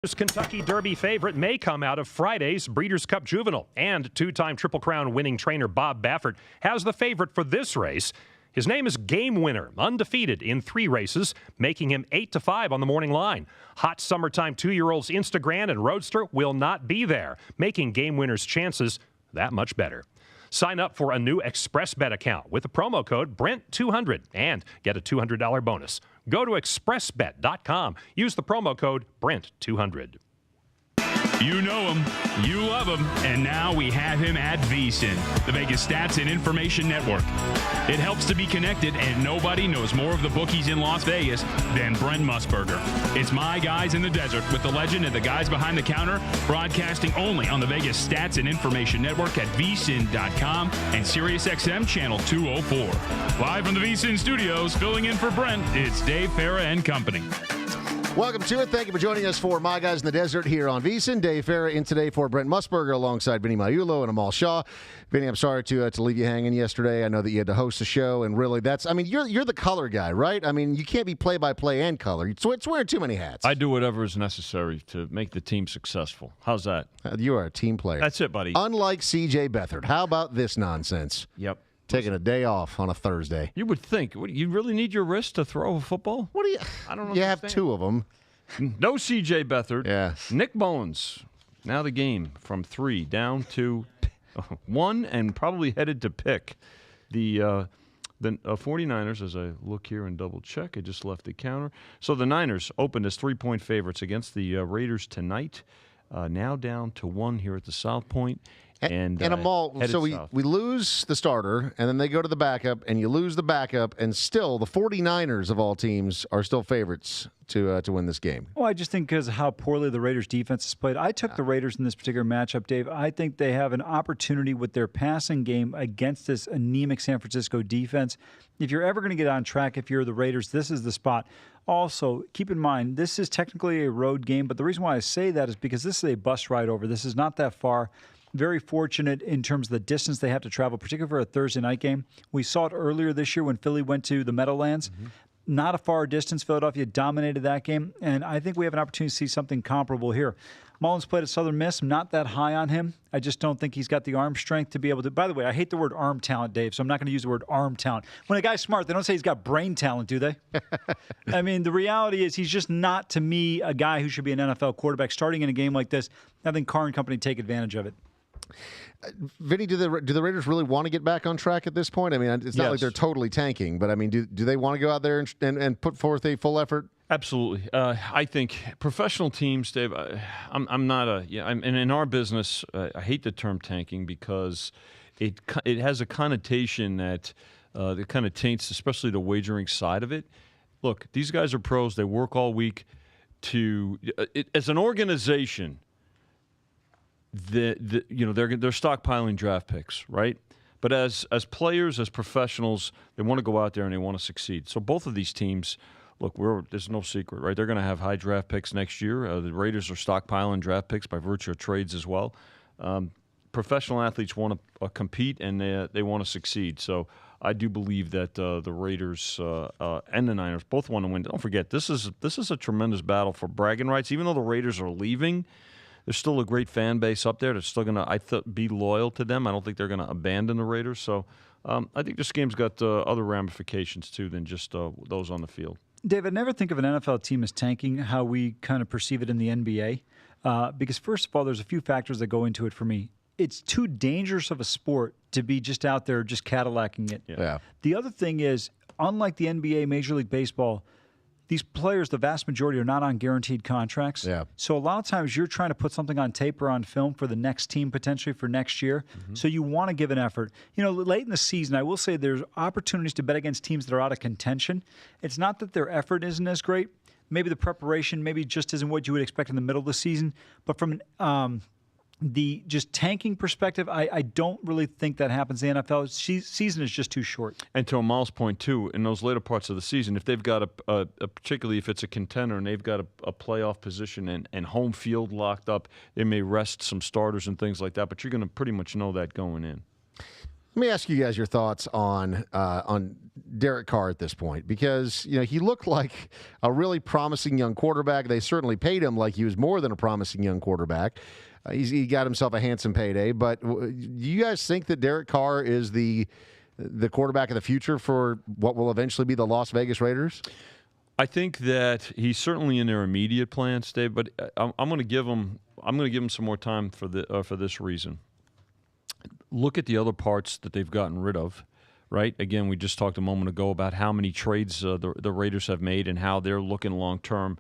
Kentucky Derby favorite may come out of Friday's Breeders' Cup Juvenile, and two-time Triple Crown winning trainer Bob Baffert has the favorite for this race. His name is Game Winner, undefeated in 3 races, making him 8-5 on the morning line. Hot summertime 2-year-olds Instagram and Roadster will not be there, making Game Winner's chances that much better. Sign up for a new ExpressBet account with the promo code Brent200 and get a $200 bonus. Go to expressbet.com. Use the promo code Brent200. You know him, you love him, and now we have him at VSiN, the Vegas Stats and Information Network. It helps to be connected, and nobody knows more of the bookies in Las Vegas than Brent Musburger. It's My Guys in the Desert with the legend and the guys behind the counter, broadcasting only on the Vegas Stats and Information Network at vsin.com and SiriusXM Channel 204. Live from the VSiN studios, filling in for Brent, it's Dave Farah and company. Welcome to it. Thank you for joining us for My Guys in the Desert here on VSiN. Dave Farah in today for Brent Musburger alongside Vinny Maiulo and Amal Shaw. Vinny, I'm sorry to leave you hanging yesterday. I know that you had to host a show, and really you're the color guy, right? I mean, you can't be play-by-play and color. It's wearing too many hats. I do whatever is necessary to make the team successful. How's that? You are a team player. That's it, buddy. Unlike C.J. Beathard. How about this nonsense? Yep. Taking a day off on a Thursday. You would think. You really need your wrist to throw a football? What do you? I don't know. You have 2 of them. No C.J. Beathard. Yeah. Nick Mullins. Now the game from 3 down to 1 and probably headed to pick. The 49ers, as I look here and double check, I just left the counter. So the Niners opened as 3-point favorites against the Raiders tonight. Now down to 1 here at the South Point. And Amal, so we lose the starter, and then they go to the backup, and you lose the backup, and still the 49ers of all teams are still favorites to win this game. Well, I just think because of how poorly the Raiders' defense has played. I took the Raiders in this particular matchup, Dave. I think they have an opportunity with their passing game against this anemic San Francisco defense. If you're ever going to get on track, if you're the Raiders, this is the spot. Also, keep in mind, this is technically a road game, but the reason why I say that is because this is a bus ride over. This is not that far. Very fortunate in terms of the distance they have to travel, particularly for a Thursday night game. We saw it earlier this year when Philly went to the Meadowlands. Mm-hmm. Not a far distance. Philadelphia dominated that game, and I think we have an opportunity to see something comparable here. Mullins played at Southern Miss. I'm not that high on him. I just don't think he's got the arm strength to be able to. By the way, I hate the word arm talent, Dave, so I'm not going to use the word arm talent. When a guy's smart, they don't say he's got brain talent, do they? I mean, the reality is he's just not, to me, a guy who should be an NFL quarterback. Starting in a game like this, I think Carr and company take advantage of it. Vinny, do the Raiders really want to get back on track at this point? I mean, it's not like they're totally tanking, but I mean, do they want to go out there and put forth a full effort? Absolutely. I think professional teams, Dave. I'm not a and in our business, I hate the term tanking because it has a connotation that kind of taints, especially the wagering side of it. Look, these guys are pros. They work all week as an organization. They're stockpiling draft picks, right? But as players, as professionals, they want to go out there and they want to succeed. So both of these teams, look, there's no secret, right? They're going to have high draft picks next year. The Raiders are stockpiling draft picks by virtue of trades as well. Professional athletes want to compete and they want to succeed. So I do believe that the Raiders and the Niners both want to win. Don't forget, this is a tremendous battle for bragging rights. Even though the Raiders are leaving, there's still a great fan base up there that's still going to, be loyal to them. I don't think they're going to abandon the Raiders. So I think this game's got other ramifications, too, than just those on the field. Dave, I never think of an NFL team as tanking how we kind of perceive it in the NBA. Because, first of all, there's a few factors that go into it for me. It's too dangerous of a sport to be just out there just Cadillacing it. Yeah. The other thing is, unlike the NBA, Major League Baseball, these players, the vast majority, are not on guaranteed contracts. Yeah. So a lot of times you're trying to put something on tape or on film for the next team potentially for next year. Mm-hmm. So you want to give an effort. Late in the season, I will say there's opportunities to bet against teams that are out of contention. It's not that their effort isn't as great. Maybe the preparation maybe just isn't what you would expect in the middle of the season. But from the just tanking perspective, I don't really think that happens in the NFL. Season is just too short. And to Amal's point, too, in those later parts of the season, if they've got particularly if it's a contender and they've got a playoff position and home field locked up, they may rest some starters and things like that, but you're going to pretty much know that going in. Let Let me ask you guys your thoughts on Derek Carr at this point, because he looked like a really promising young quarterback. They certainly paid him like he was more than a promising young quarterback. He got himself a handsome payday. But do you guys think that Derek Carr is the quarterback of the future for what will eventually be the Las Vegas Raiders? I think that he's certainly in their immediate plans, Dave. But I'm going to give him some more time for this reason. Look at the other parts that they've gotten rid of, right? Again, we just talked a moment ago about how many trades the Raiders have made and how they're looking long term.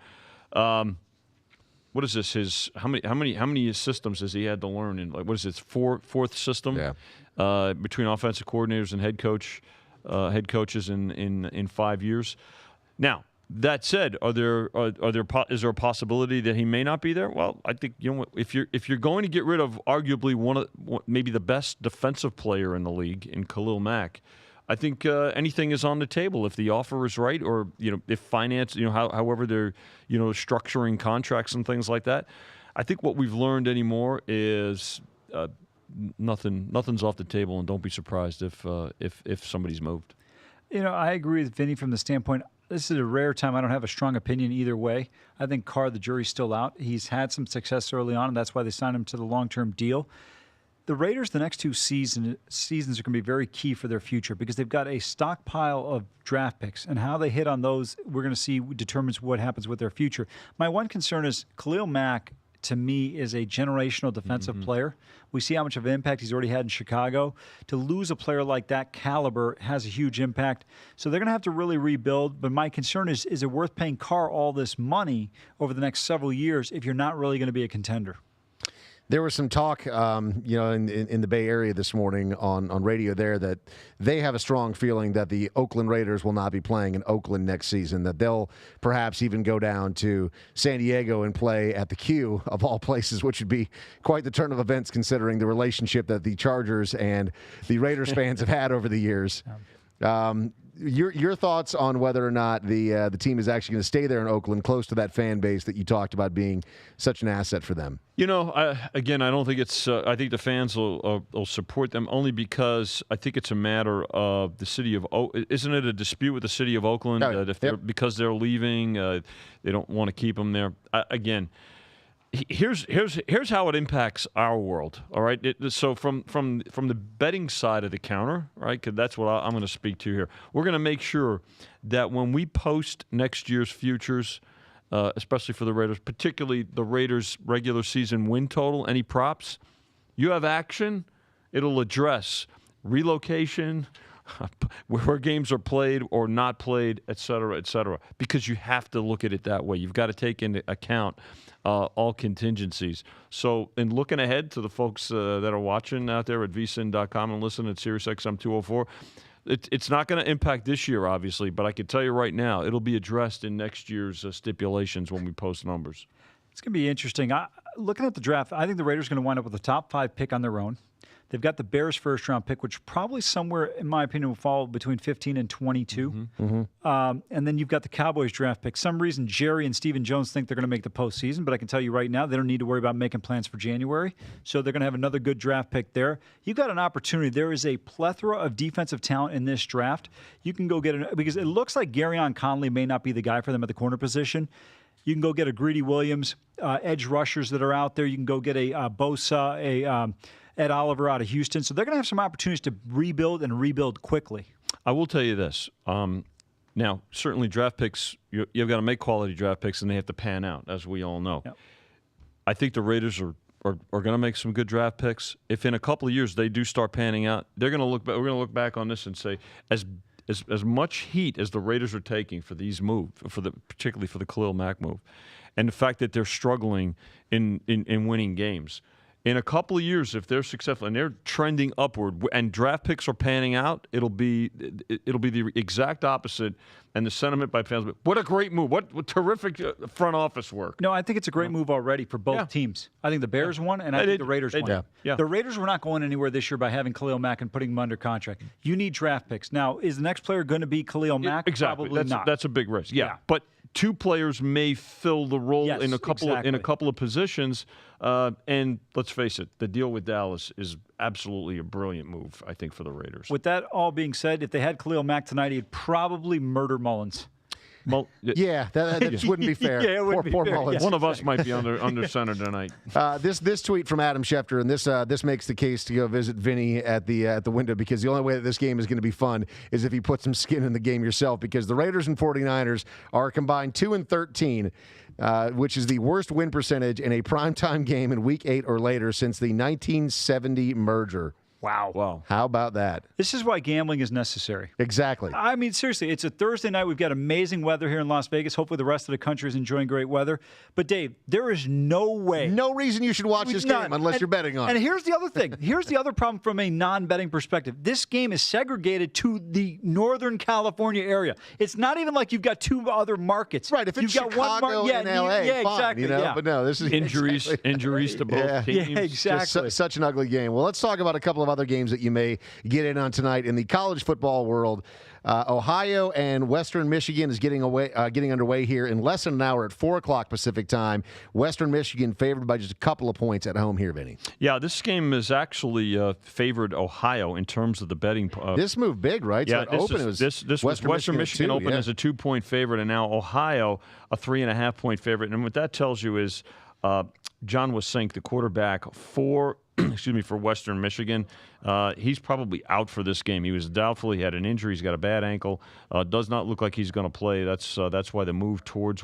What is this? How many systems has he had to learn in? Like, what is it? Fourth system? Yeah. Between offensive coordinators and head coaches in 5 years. Now, that said, is there a possibility that he may not be there? Well, I think if you're going to get rid of arguably maybe the best defensive player in the league in Khalil Mack, I think anything is on the table if the offer is right, or if finance, however they're structuring contracts and things like that. I think what we've learned anymore is nothing's off the table, and don't be surprised if somebody's moved. I agree with Vinny from the standpoint. This is a rare time I don't have a strong opinion either way. I think Carr, the jury's still out. He's had some success early on, and that's why they signed him to the long-term deal. The Raiders, the next two seasons are going to be very key for their future because they've got a stockpile of draft picks, and how they hit on those, we're going to see, determines what happens with their future. My one concern is Khalil Mack, to me, is a generational defensive player. We see how much of an impact he's already had in Chicago. To lose a player like that caliber has a huge impact. So they're going to have to really rebuild. But my concern is it worth paying Carr all this money over the next several years if you're not really going to be a contender? There was some talk, in the Bay Area this morning on radio there that they have a strong feeling that the Oakland Raiders will not be playing in Oakland next season, that they'll perhaps even go down to San Diego and play at the Q, of all places, which would be quite the turn of events considering the relationship that the Chargers and the Raiders fans have had over the years. Your thoughts on whether or not the team is actually going to stay there in Oakland, close to that fan base that you talked about being such an asset for them? I don't think it's. I think the fans will support them only because I think it's a matter of the city of. Isn't it a dispute with the city of Oakland that because they're leaving, they don't want to keep them there? Here's how it impacts our world. All right. So from the betting side of the counter, right? Because that's what I'm going to speak to here. We're going to make sure that when we post next year's futures, especially for the Raiders, particularly the Raiders' regular season win total, any props, you have action. It'll address relocation, where games are played or not played, et cetera, because you have to look at it that way. You've got to take into account all contingencies. So in looking ahead to the folks that are watching out there at vsin.com and listening at SiriusXM 204, it's not going to impact this year, obviously, but I can tell you right now, it'll be addressed in next year's stipulations when we post numbers. It's going to be interesting. Looking at the draft, I think the Raiders are going to wind up with a top 5 pick on their own. They've got the Bears' first-round pick, which probably somewhere, in my opinion, will fall between 15 and 22. And then you've got the Cowboys' draft pick. Some reason Jerry and Stephen Jones think they're going to make the postseason, but I can tell you right now they don't need to worry about making plans for January. So they're going to have another good draft pick there. You've got an opportunity. There is a plethora of defensive talent in this draft. You can go get because it looks like Garyon Conley may not be the guy for them at the corner position. You can go get a Greedy Williams, edge rushers that are out there. You can go get a Bosa, Ed Oliver out of Houston. So they're going to have some opportunities to rebuild and rebuild quickly. I will tell you this. Now, certainly draft picks, you've got to make quality draft picks, and they have to pan out, as we all know. Yep. I think the Raiders are going to make some good draft picks. If in a couple of years they do start panning out, they're going to look. We're going to look back on this and say, as much heat as the Raiders are taking for these moves, particularly for the Khalil Mack move, and the fact that they're struggling in winning games. In a couple of years, if they're successful and they're trending upward and draft picks are panning out, it'll be the exact opposite. And the sentiment by fans, what a great move. What terrific front office work. No, I think it's a great move already for both teams. I think the Bears won, and I think the Raiders won. Yeah. The Raiders were not going anywhere this year by having Khalil Mack and putting him under contract. You need draft picks. Now, is the next player going to be Khalil Mack? Exactly. Probably not. That's a big risk. Yeah. But two players may fill the role Yes, in a couple exactly. of positions. And let's face it, the deal with Dallas is absolutely a brilliant move, I think, for the Raiders. With that all being said, if they had Khalil Mack tonight, he'd probably murder Mullins. Yeah, that just wouldn't be fair. Yeah, it wouldn't be poor fair. Mullins. Yes. One of us might be under center tonight. This tweet from Adam Schefter, and this makes the case to go visit Vinny at the window, because the only way that this game is going to be fun is if you put some skin in the game yourself, because the Raiders and 49ers are combined 2-13, which is the worst win percentage in a primetime game in Week 8 or later since the 1970 merger. Wow. How about that? This is why gambling is necessary. Exactly. I mean, seriously, it's a Thursday night. We've got amazing weather here in Las Vegas. Hopefully the rest of the country is enjoying great weather. But, Dave, there is no way. No reason you should watch this game unless you're betting on it. And here's the other thing. Here's the other problem from a non-betting perspective. This game is segregated to the Northern California area. It's not even like you've got two other markets. Right. If it's you've got Chicago one and L.A., yeah, fine, exactly. Yeah. But no, this is Injuries to both teams. Yeah, exactly. Just such an ugly game. Well, let's talk about a couple of other games that you may get in on tonight in the college football world. Ohio and Western Michigan is getting underway here in less than an hour at 4 o'clock Pacific time. Western Michigan favored by just a couple of points at home here, Vinny. Yeah, this game is actually favored Ohio in terms of the betting. This moved big, right? Yeah, So this was Western Michigan open as a 2-point favorite, and now Ohio a 3.5-point favorite. And what that tells you is John Wasink, the quarterback for Western Michigan, he's probably out for this game. He was doubtful. He had an injury. He's got a bad ankle. Does not look like he's going to play. That's why the move towards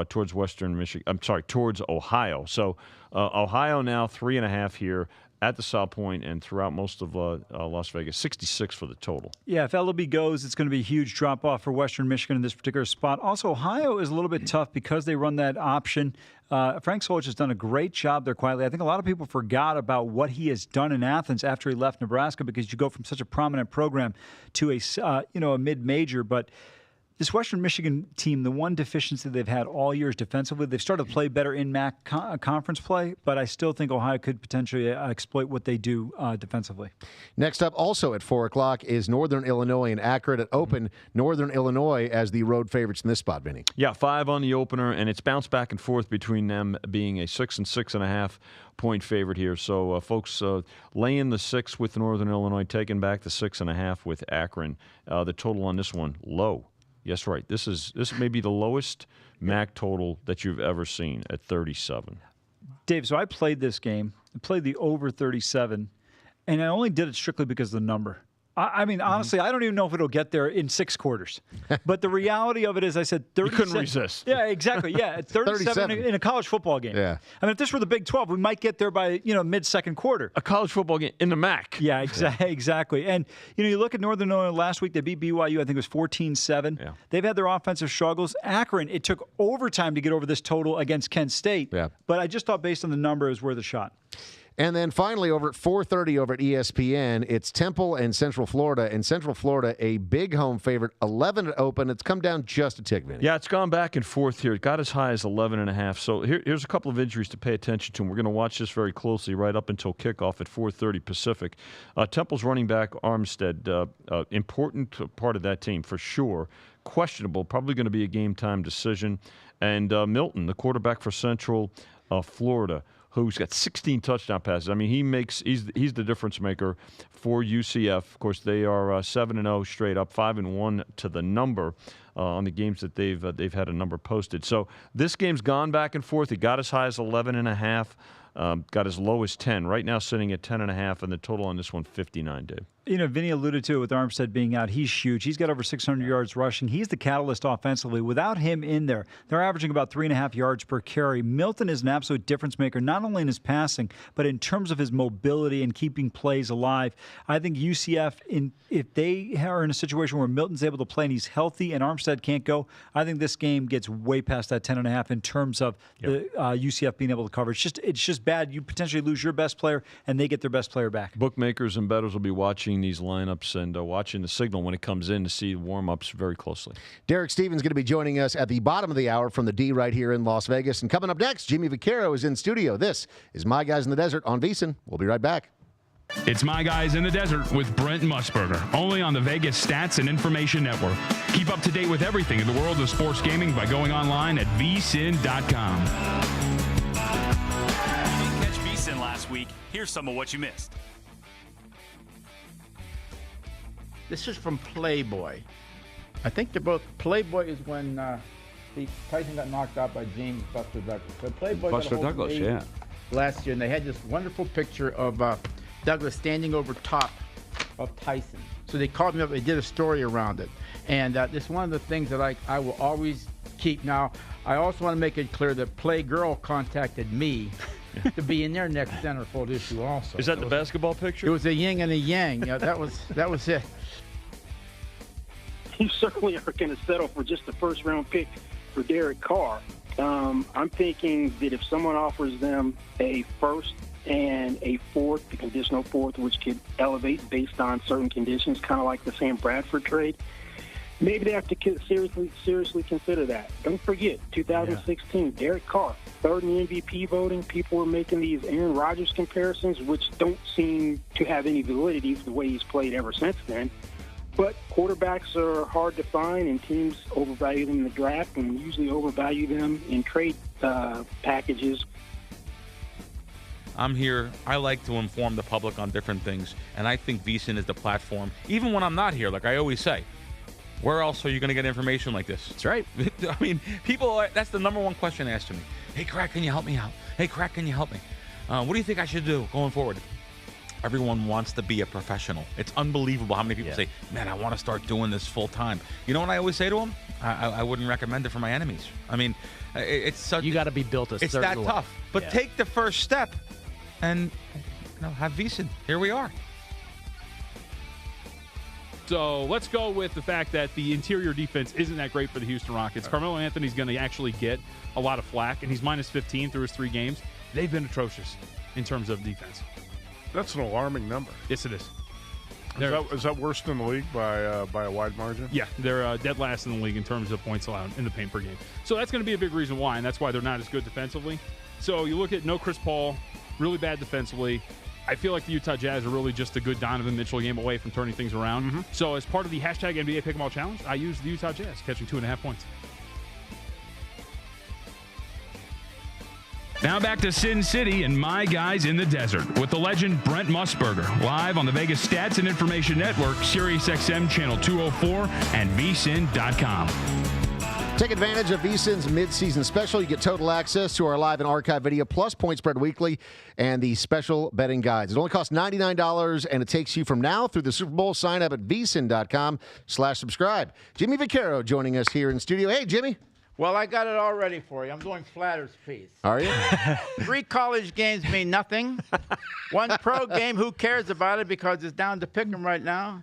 towards Western Michigan. I'm sorry, towards Ohio. So Ohio now 3.5 here at the South Point and throughout most of Las Vegas. 66 for the total. Yeah, if LOB goes, it's going to be a huge drop-off for Western Michigan in this particular spot. Also, Ohio is a little bit tough because they run that option. Frank Solich has done a great job there quietly. I think a lot of people forgot about what he has done in Athens after he left Nebraska, because you go from such a prominent program to a mid-major. But this Western Michigan team, the one deficiency they've had all year is defensively. They've started to play better in MAC conference play, but I still think Ohio could potentially exploit what they do defensively. Next up, also at 4 o'clock, is Northern Illinois and Akron at open. Northern Illinois as the road favorites in this spot, Vinny. Yeah, 5 on the opener, and it's bounced back and forth between them being a 6 and 6.5 point favorite here. So, folks, laying the 6 with Northern Illinois, taking back the 6.5 with Akron. The total on this one, low. Yes, right. This may be the lowest MAC total that you've ever seen at 37. Dave, so I played this game. I played the over 37, and I only did it strictly because of the number. I mean, honestly, I don't even know if it'll get there in 6 quarters. But the reality of it is, I said 37. You couldn't resist. Yeah, exactly. Yeah, 37 in a college football game. Yeah. I mean, if this were the Big 12, we might get there by, mid-second quarter. A college football game in the MAC. Yeah, exactly. And, you look at Northern Illinois last week, they beat BYU, I think it was 14-7. Yeah. They've had their offensive struggles. Akron, it took overtime to get over this total against Kent State. Yeah. But I just thought based on the number, it was worth a shot. And then finally, over at 4:30 over at ESPN, it's Temple and Central Florida. And Central Florida, a big home favorite, 11 at open. It's come down just a tick, Vinny. Yeah, it's gone back and forth here. It got as high as 11.5. So here's a couple of injuries to pay attention to. And we're going to watch this very closely right up until kickoff at 4:30 Pacific. Temple's running back Armstead, important part of that team for sure. Questionable, probably going to be a game-time decision. And Milton, the quarterback for Central Florida, who's got 16 touchdown passes. I mean, he's the difference maker for UCF. Of course, they are 7-0 straight up, 5-1 to the number on the games that they've had a number posted. So this game's gone back and forth. It got as high as 11.5, got as low as 10. Right now, sitting at 10.5, and the total on this one 59. Dave. Vinny alluded to it with Armstead being out. He's huge. He's got over 600 yards rushing. He's the catalyst offensively. Without him in there, they're averaging about 3.5 yards per carry. Milton is an absolute difference maker, not only in his passing, but in terms of his mobility and keeping plays alive. I think UCF, if they are in a situation where Milton's able to play and he's healthy and Armstead can't go, I think this game gets way past that 10.5 in terms of the UCF being able to cover. It's just bad. You potentially lose your best player, and they get their best player back. Bookmakers and bettors will be watching these lineups and watching the signal when it comes in to see warm-ups very closely. Derek Stevens going to be joining us at the bottom of the hour from the D right here in Las Vegas. And coming up next, Jimmy Vaccaro is in studio. This is My Guys in the Desert on VSiN. We'll be right back. It's My Guys in the Desert with Brent Musburger, only on the Vegas Stats and Information Network. Keep up to date with everything in the world of sports gaming by going online at vsin.com. Catch VSiN last week. Here's some of what you missed. This is from Playboy. I think they're both. Playboy is when Tyson got knocked out by James Buster Douglas. So Playboy Buster got a hold Douglas, of yeah. last year, and they had this wonderful picture of Douglas standing over top of Tyson. So they called me up. They did a story around it, and this is one of the things that I will always keep. Now, I also want to make it clear that Playgirl contacted me to be in their next centerfold issue. Also, Is that the basketball picture? it was a yin and a yang. Yeah, that was it. You certainly are going to settle for just the first-round pick for Derek Carr. I'm thinking that if someone offers them a first and a fourth, the conditional fourth, which could elevate based on certain conditions, kind of like the Sam Bradford trade, maybe they have to seriously consider that. Don't forget, 2016, Derek Carr, third in the MVP voting. People were making these Aaron Rodgers comparisons, which don't seem to have any validity for the way he's played ever since then. But quarterbacks are hard to find, and teams overvalue them in the draft and usually overvalue them in trade packages. I'm here. I like to inform the public on different things, and I think VSiN is the platform. Even when I'm not here, like I always say, where else are you going to get information like this? That's right. I mean, that's the number one question asked to me. Hey, Crack, can you help me out? Hey, Crack, can you help me? What do you think I should do going forward? Everyone wants to be a professional. It's unbelievable how many people say, man, I want to start doing this full time. You know what I always say to them? I wouldn't recommend it for my enemies. I mean, it's such. You got to be built a certain way. It's that tough. But take the first step and have VSiN. Here we are. So let's go with the fact that the interior defense isn't that great for the Houston Rockets. Carmelo Anthony's going to actually get a lot of flack, and he's minus 15 through his 3 games. They've been atrocious in terms of defense. That's an alarming number. Yes, it is. Is that worse than the league by a wide margin? Yeah, they're dead last in the league in terms of points allowed in the paint per game. So that's going to be a big reason why, and that's why they're not as good defensively. So you look at no Chris Paul, really bad defensively. I feel like the Utah Jazz are really just a good Donovan Mitchell game away from turning things around. Mm-hmm. So as part of the hashtag NBA Pick 'em All Challenge, I used the Utah Jazz, catching 2.5 points. Now back to Sin City and My Guys in the Desert with the legend Brent Musburger, live on the Vegas Stats and Information Network, SiriusXM Channel 204, and vsin.com. Take advantage of VSiN's mid-season special. You get total access to our live and archive video, plus Point Spread Weekly and the special betting guides. It only costs $99, and it takes you from now through the Super Bowl. Sign up at vsin.com/subscribe. Jimmy Vaccaro joining us here in studio. Hey, Jimmy. Well, I got it all ready for you. I'm doing Flatter's piece. Are you? 3 college games mean nothing. 1 pro game, who cares about it because it's down to pick 'em right now.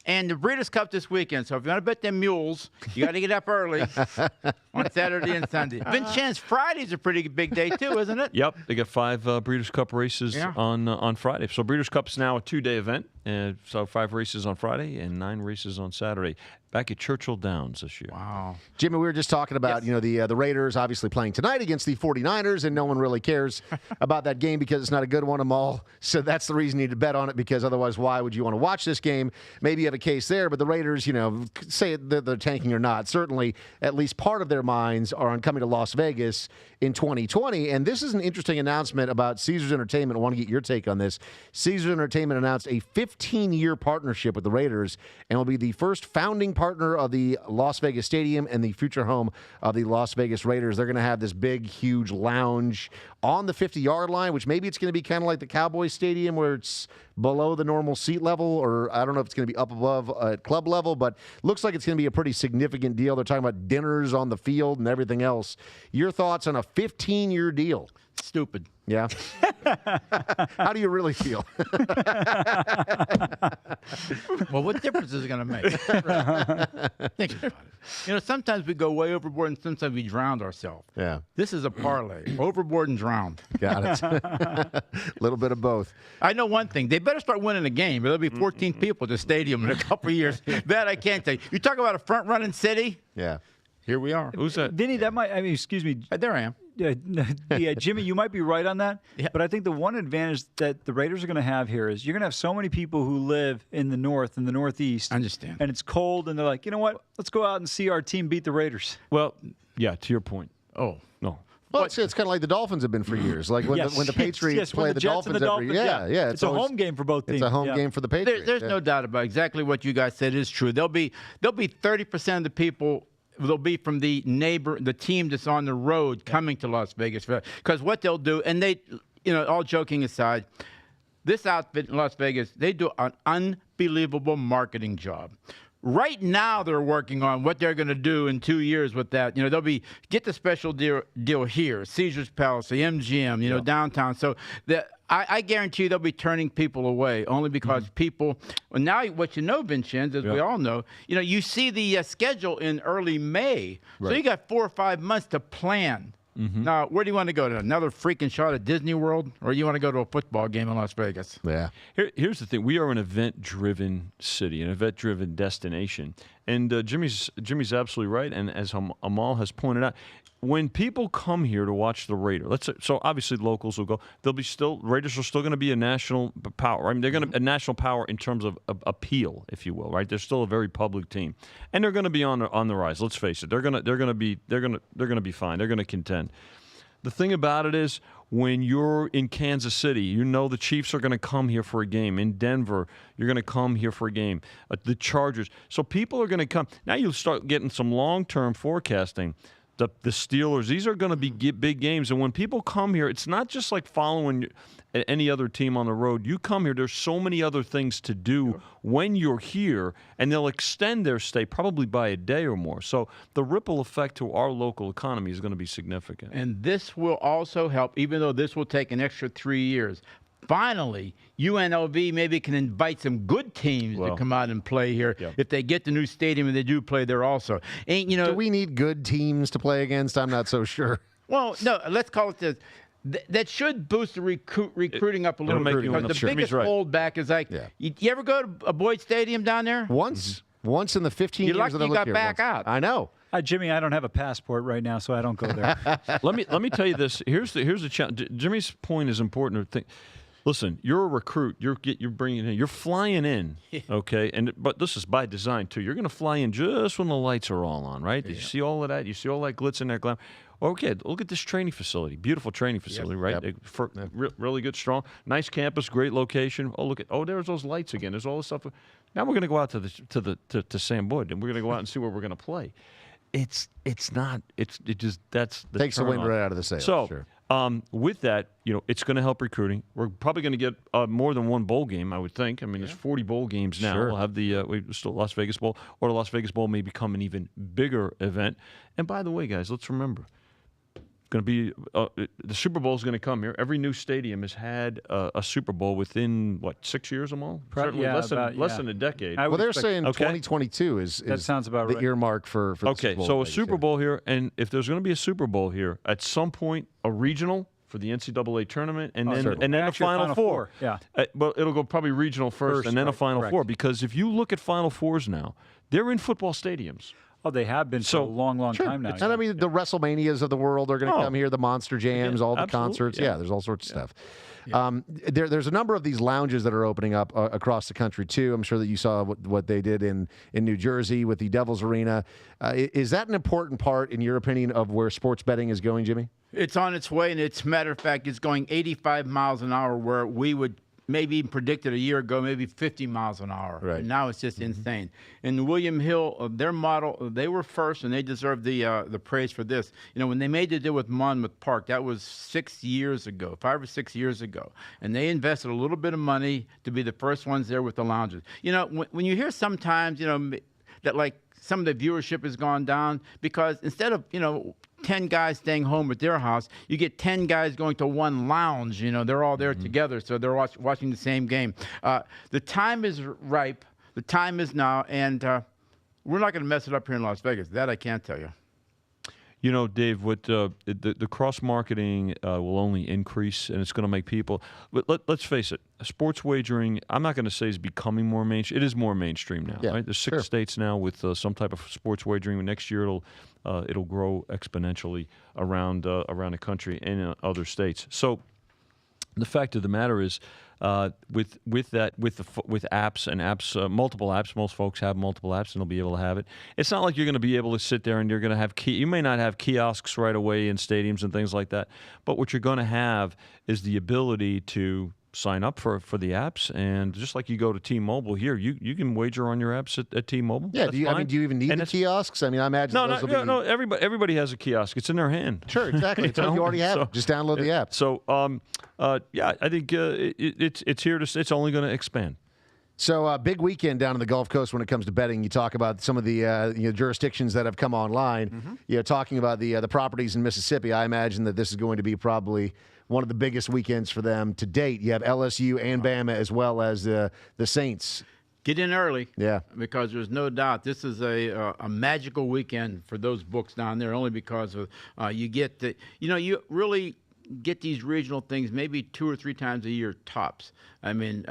And the Breeders' Cup this weekend. So if you want to bet them mules, you got to get up early on Saturday and Sunday. Vincennes, Friday's a pretty big day too, isn't it? Yep, they got 5 Breeders' Cup races on Friday. So Breeders' Cup's now a 2-day event, and so 5 races on Friday and 9 races on Saturday. Back at Churchill Downs this year. Wow. Jimmy, we were just talking about, the Raiders obviously playing tonight against the 49ers, and no one really cares about that game because it's not a good one, all. So that's the reason you need to bet on it, because otherwise why would you want to watch this game? Maybe you have a case there, but the Raiders, say they're tanking or not, certainly at least part of their minds are on coming to Las Vegas in 2020. And this is an interesting announcement about Caesars Entertainment. I want to get your take on this. Caesars Entertainment announced a 15-year partnership with the Raiders and will be the first founding partner of the Las Vegas Stadium and the future home of the Las Vegas Raiders. They're going to have this big, huge lounge on the 50-yard line, which maybe it's going to be kind of like the Cowboys Stadium where it's below the normal seat level, or I don't know if it's going to be up above at club level, but looks like it's going to be a pretty significant deal. They're talking about dinners on the field and everything else. Your thoughts on a 15-year deal? Stupid. Yeah. How do you really feel? Well, what difference is it going to make? Think about it. Sometimes we go way overboard and sometimes we drown ourselves. Yeah. This is a parlay. Overboard and drowned. Got it. A little bit of both. I know one thing. They better start winning a game. There'll be 14 people at the stadium in a couple of years. That I can't tell you. You talk about a front-running city? Yeah. Here we are. Who's that? Vinny, that might, excuse me. There I am. Jimmy, you might be right on that. Yeah. But I think the one advantage that the Raiders are going to have here is you're going to have so many people who live in the north and the northeast. I understand. And it's cold, and they're like, you know what? Let's go out and see our team beat the Raiders. Well, yeah, to your point. Oh, no. Well, it's kind of like the Dolphins have been for years. Like when, when the Patriots play the Dolphins every year. Yeah. It's a home game for both teams. It's a home game for the Patriots. There's no doubt about it. Exactly what you guys said is true. There'll be 30% of the people. They'll be from the team that's on the road coming to Las Vegas. Because what they'll do, and they, all joking aside, this outfit in Las Vegas, they do an unbelievable marketing job. Right now, they're working on what they're going to do in 2 years with that. They'll get the special deal here, Caesar's Palace, the MGM, downtown. So I guarantee you they'll be turning people away only because people. Well, now what Vincenz, as we all know, you see the schedule in early May, so you got 4 or 5 months to plan. Now, where do you want to go? To another freaking shot at Disney World, or you want to go to a football game in Las Vegas? Yeah. Here's the thing: we are an event-driven city, an event-driven destination, and Jimmy's absolutely right. And as Amal has pointed out, when people come here to watch the Raiders, so obviously locals will go. Raiders are still going to be a national power. I mean, they're going to a national power in terms of appeal, if you will. Right? They're still a very public team, and they're going to be on the rise. Let's face it. They're going to be fine. They're going to contend. The thing about it is, when you're in Kansas City, the Chiefs are going to come here for a game. In Denver, you're going to come here for a game. The Chargers. So people are going to come. Now you'll start getting some long-term forecasting. The Steelers, these are going to be big games. And when people come here, it's not just like following any other team on the road. You come here, there's so many other things to do when you're here, and they'll extend their stay probably by a day or more. So the ripple effect to our local economy is going to be significant. And this will also help, even though this will take an extra 3 years. Finally, UNLV maybe can invite some good teams to come out and play here if they get the new stadium and they do play there also. Do we need good teams to play against? I'm not so sure. Well, no, let's call it this. That should boost the recruiting up a little bit. Because the biggest holdback is you ever go to a Boyd Stadium down there? Once in the 15 years that I lived here. You got back out. I know. Jimmy, I don't have a passport right now, so I don't go there. Let me tell you this. Here's the challenge. Jimmy's point is important to think. Listen, you're a recruit. You're bringing in. You're flying in, okay? But this is by design too. You're going to fly in just when the lights are all on, right? Did you see all of that? You see all that glitz and that glam? Okay, look at this training facility. Beautiful training facility, right? Really good, strong, nice campus, great location. There's those lights again. There's all this stuff. Now we're going to go out to Sam Boyd, and we're going to go out and see where we're going to play. That's the takes the wind right out of the sails. So. Sure. With that, it's going to help recruiting. We're probably going to get more than one bowl game, I would think. I mean, there's 40 bowl games now. Sure. We'll have the Las Vegas Bowl, or the Las Vegas Bowl may become an even bigger event. And by the way, guys, let's remember, going to be the Super Bowl is going to come here. Every new stadium has had a Super Bowl within 6 years or more? Certainly less than a decade. Well, they're saying 2022 is that sounds about the right. earmark for the Super Bowl. So a Super Bowl here, and if there's going to be a Super Bowl here, at some point a regional for the NCAA tournament, and then a Final Four. Yeah. But it'll go probably regional first and then a Final Four, because if you look at Final Fours now, they're in football stadiums. Oh, they have been for a long time now. And I mean, the WrestleManias of the world are going to come here, the Monster Jams, all the concerts. Yeah, there's all sorts of stuff. Yeah. There's a number of these lounges that are opening up across the country, too. I'm sure that you saw what they did in New Jersey with the Devils Arena. Is that an important part, in your opinion, of where sports betting is going, Jimmy? It's on its way, and it's matter of fact, it's going 85 miles an hour, where we would maybe even predicted a year ago, maybe 50 miles an hour. Right. And now it's just insane. And William Hill, their model, they were first, and they deserve the praise for this. When they made the deal with Monmouth Park, that was 5 or 6 years ago. And they invested a little bit of money to be the first ones there with the lounges. When you hear sometimes, that like some of the viewership has gone down because instead of, 10 guys staying home at their house, you get 10 guys going to one lounge. They're all there together, so they're watching the same game. The time is ripe. The time is now, and we're not going to mess it up here in Las Vegas. That I can't tell you. You know, Dave, what the cross marketing will only increase, and it's going to make people. Let's face it, sports wagering. I'm not going to say is becoming more mainstream. It is more mainstream now. Yeah, right? There's 6 states now with some type of sports wagering. Next year, it'll grow exponentially around the country and in other states. So the fact of the matter is, with apps and apps, multiple apps. Most folks have multiple apps, and they'll be able to have it. It's not like you're going to be able to sit there and you're going to have you may not have kiosks right away in stadiums and things like that. But what you're going to have is the ability to sign up for the apps, and just like you go to T-Mobile here, you can wager on your apps at T-Mobile. Yeah, do you even need the kiosks? I mean, I imagine no. Everybody has a kiosk. It's in their hand. Sure, exactly. You already have it. Just download the app. So, yeah, I think it's here to. It's only going to expand. So, big weekend down on the Gulf Coast when it comes to betting. You talk about some of the jurisdictions that have come online. Mm-hmm. Talking about the properties in Mississippi, I imagine that this is going to be probably one of the biggest weekends for them to date. You have LSU and Bama as well as the Saints. Get in early, yeah, because there's no doubt this is a magical weekend for those books down there. Only because of you get you really get these regional things maybe 2 or 3 times a year tops. I mean,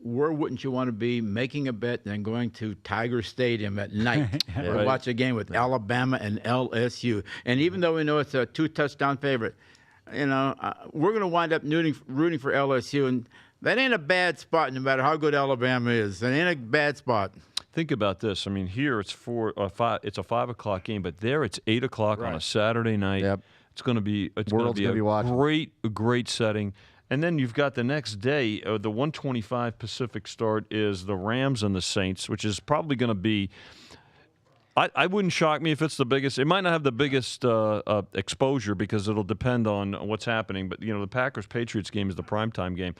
where wouldn't you want to be making a bet than going to Tiger Stadium at night to watch a game with Alabama and LSU? And even though we know it's a 2-touchdown favorite, we're going to wind up rooting for LSU, and that ain't a bad spot no matter how good Alabama is. That ain't a bad spot. Think about this. I mean, here it's 5. It's a 5 o'clock game, but there it's 8 o'clock on a Saturday night. Yep. It's going to be a great setting. And then you've got the next day, the 1:25 Pacific start is the Rams and the Saints, which is probably going to be. I wouldn't shock me if it's the biggest. It might not have the biggest exposure because it'll depend on what's happening. But the Packers-Patriots game is the primetime game.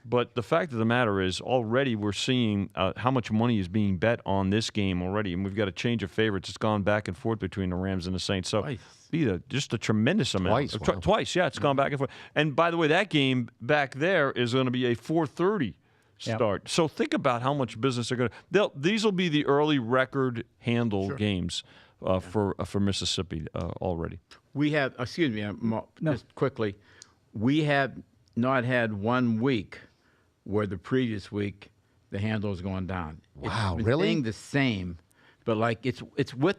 But the fact of the matter is, already we're seeing how much money is being bet on this game already, and we've got a change of favorites. It's gone back and forth between the Rams and the Saints. So, just a tremendous amount. Twice, yeah, it's gone back and forth. And by the way, that game back there is going to be a 4:30 start. Yep. So think about how much business they're going to. These will be the early record handle games for Mississippi already. We have, just quickly, we have not had 1 week where the previous week the handle is going down. Wow, it's really? Staying the same, but like it's with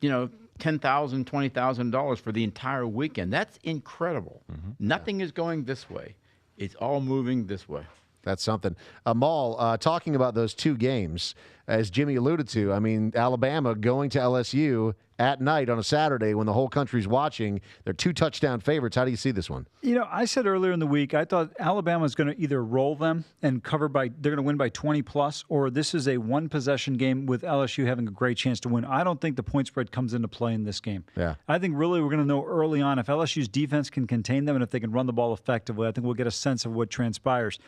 $10,000, $20,000 for the entire weekend. That's incredible. Mm-hmm. Nothing is going this way. It's all moving this way. That's something. Maul, talking about those 2 games, as Jimmy alluded to, I mean, Alabama going to LSU at night on a Saturday when the whole country's watching. They're 2-touchdown favorites. How do you see this one? I said earlier in the week, I thought Alabama is going to either roll them and they're going to win by 20+, or this is a 1-possession game with LSU having a great chance to win. I don't think the point spread comes into play in this game. Yeah. I think really we're going to know early on if LSU's defense can contain them and if they can run the ball effectively. I think we'll get a sense of what transpires.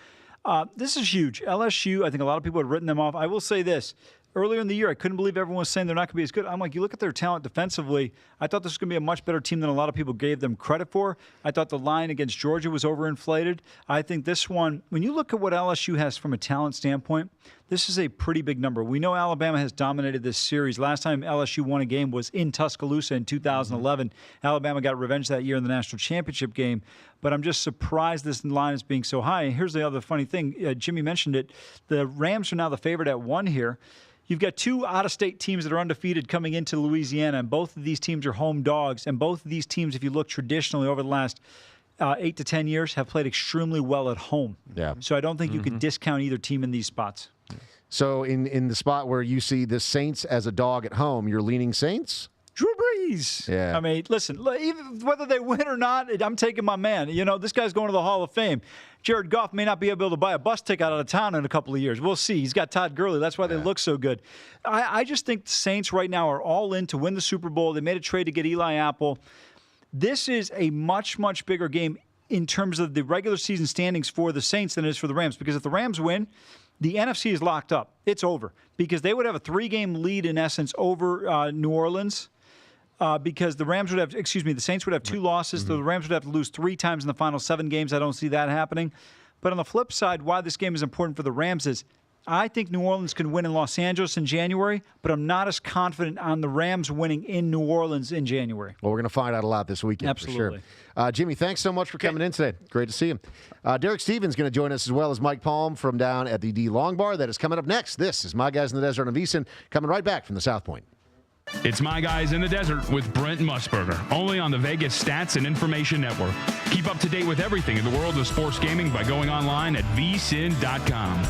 This is huge. LSU, I think a lot of people had written them off. I will say this. Earlier in the year, I couldn't believe everyone was saying they're not going to be as good. I'm like, you look at their talent defensively, I thought this was going to be a much better team than a lot of people gave them credit for. I thought the line against Georgia was overinflated. I think this one, when you look at what LSU has from a talent standpoint, this is a pretty big number. We know Alabama has dominated this series. Last time LSU won a game was in Tuscaloosa in 2011. Alabama got revenge that year in the national championship game. But I'm just surprised this line is being so high. And here's the other funny thing. Jimmy mentioned it. The Rams are now the favorite at 1 here. You've got 2 out-of-state teams that are undefeated coming into Louisiana, and both of these teams are home dogs. And both of these teams, if you look traditionally over the last 8 to 10 years, have played extremely well at home. Yeah. So I don't think you could discount either team in these spots. So in the spot where you see the Saints as a dog at home, you're leaning Saints? Drew Brees. Yeah. I mean, listen, even whether they win or not, I'm taking my man. This guy's going to the Hall of Fame. Jared Goff may not be able to buy a bus ticket out of town in a couple of years. We'll see. He's got Todd Gurley. That's why they look so good. I just think the Saints right now are all in to win the Super Bowl. They made a trade to get Eli Apple. This is a much, much bigger game in terms of the regular season standings for the Saints than it is for the Rams. Because if the Rams win, the NFC is locked up. It's over. Because they would have a 3-game lead, in essence, over New Orleans. Because the Saints would have 2 losses, so the Rams would have to lose 3 times in the final 7 games. I don't see that happening. But on the flip side, why this game is important for the Rams is I think New Orleans can win in Los Angeles in January, but I'm not as confident on the Rams winning in New Orleans in January. Well, we're going to find out a lot this weekend. Absolutely. For sure. Jimmy, thanks so much for coming in today. Great to see you. Derek Stevens going to join us as well as Mike Palm from down at the D Long Bar. That is coming up next. This is My Guys in the Desert on VSiN, coming right back from the South Point. It's My Guys in the Desert with Brent Musburger, only on the Vegas Stats and Information Network. Keep up to date with everything in the world of sports gaming by going online at vsin.com.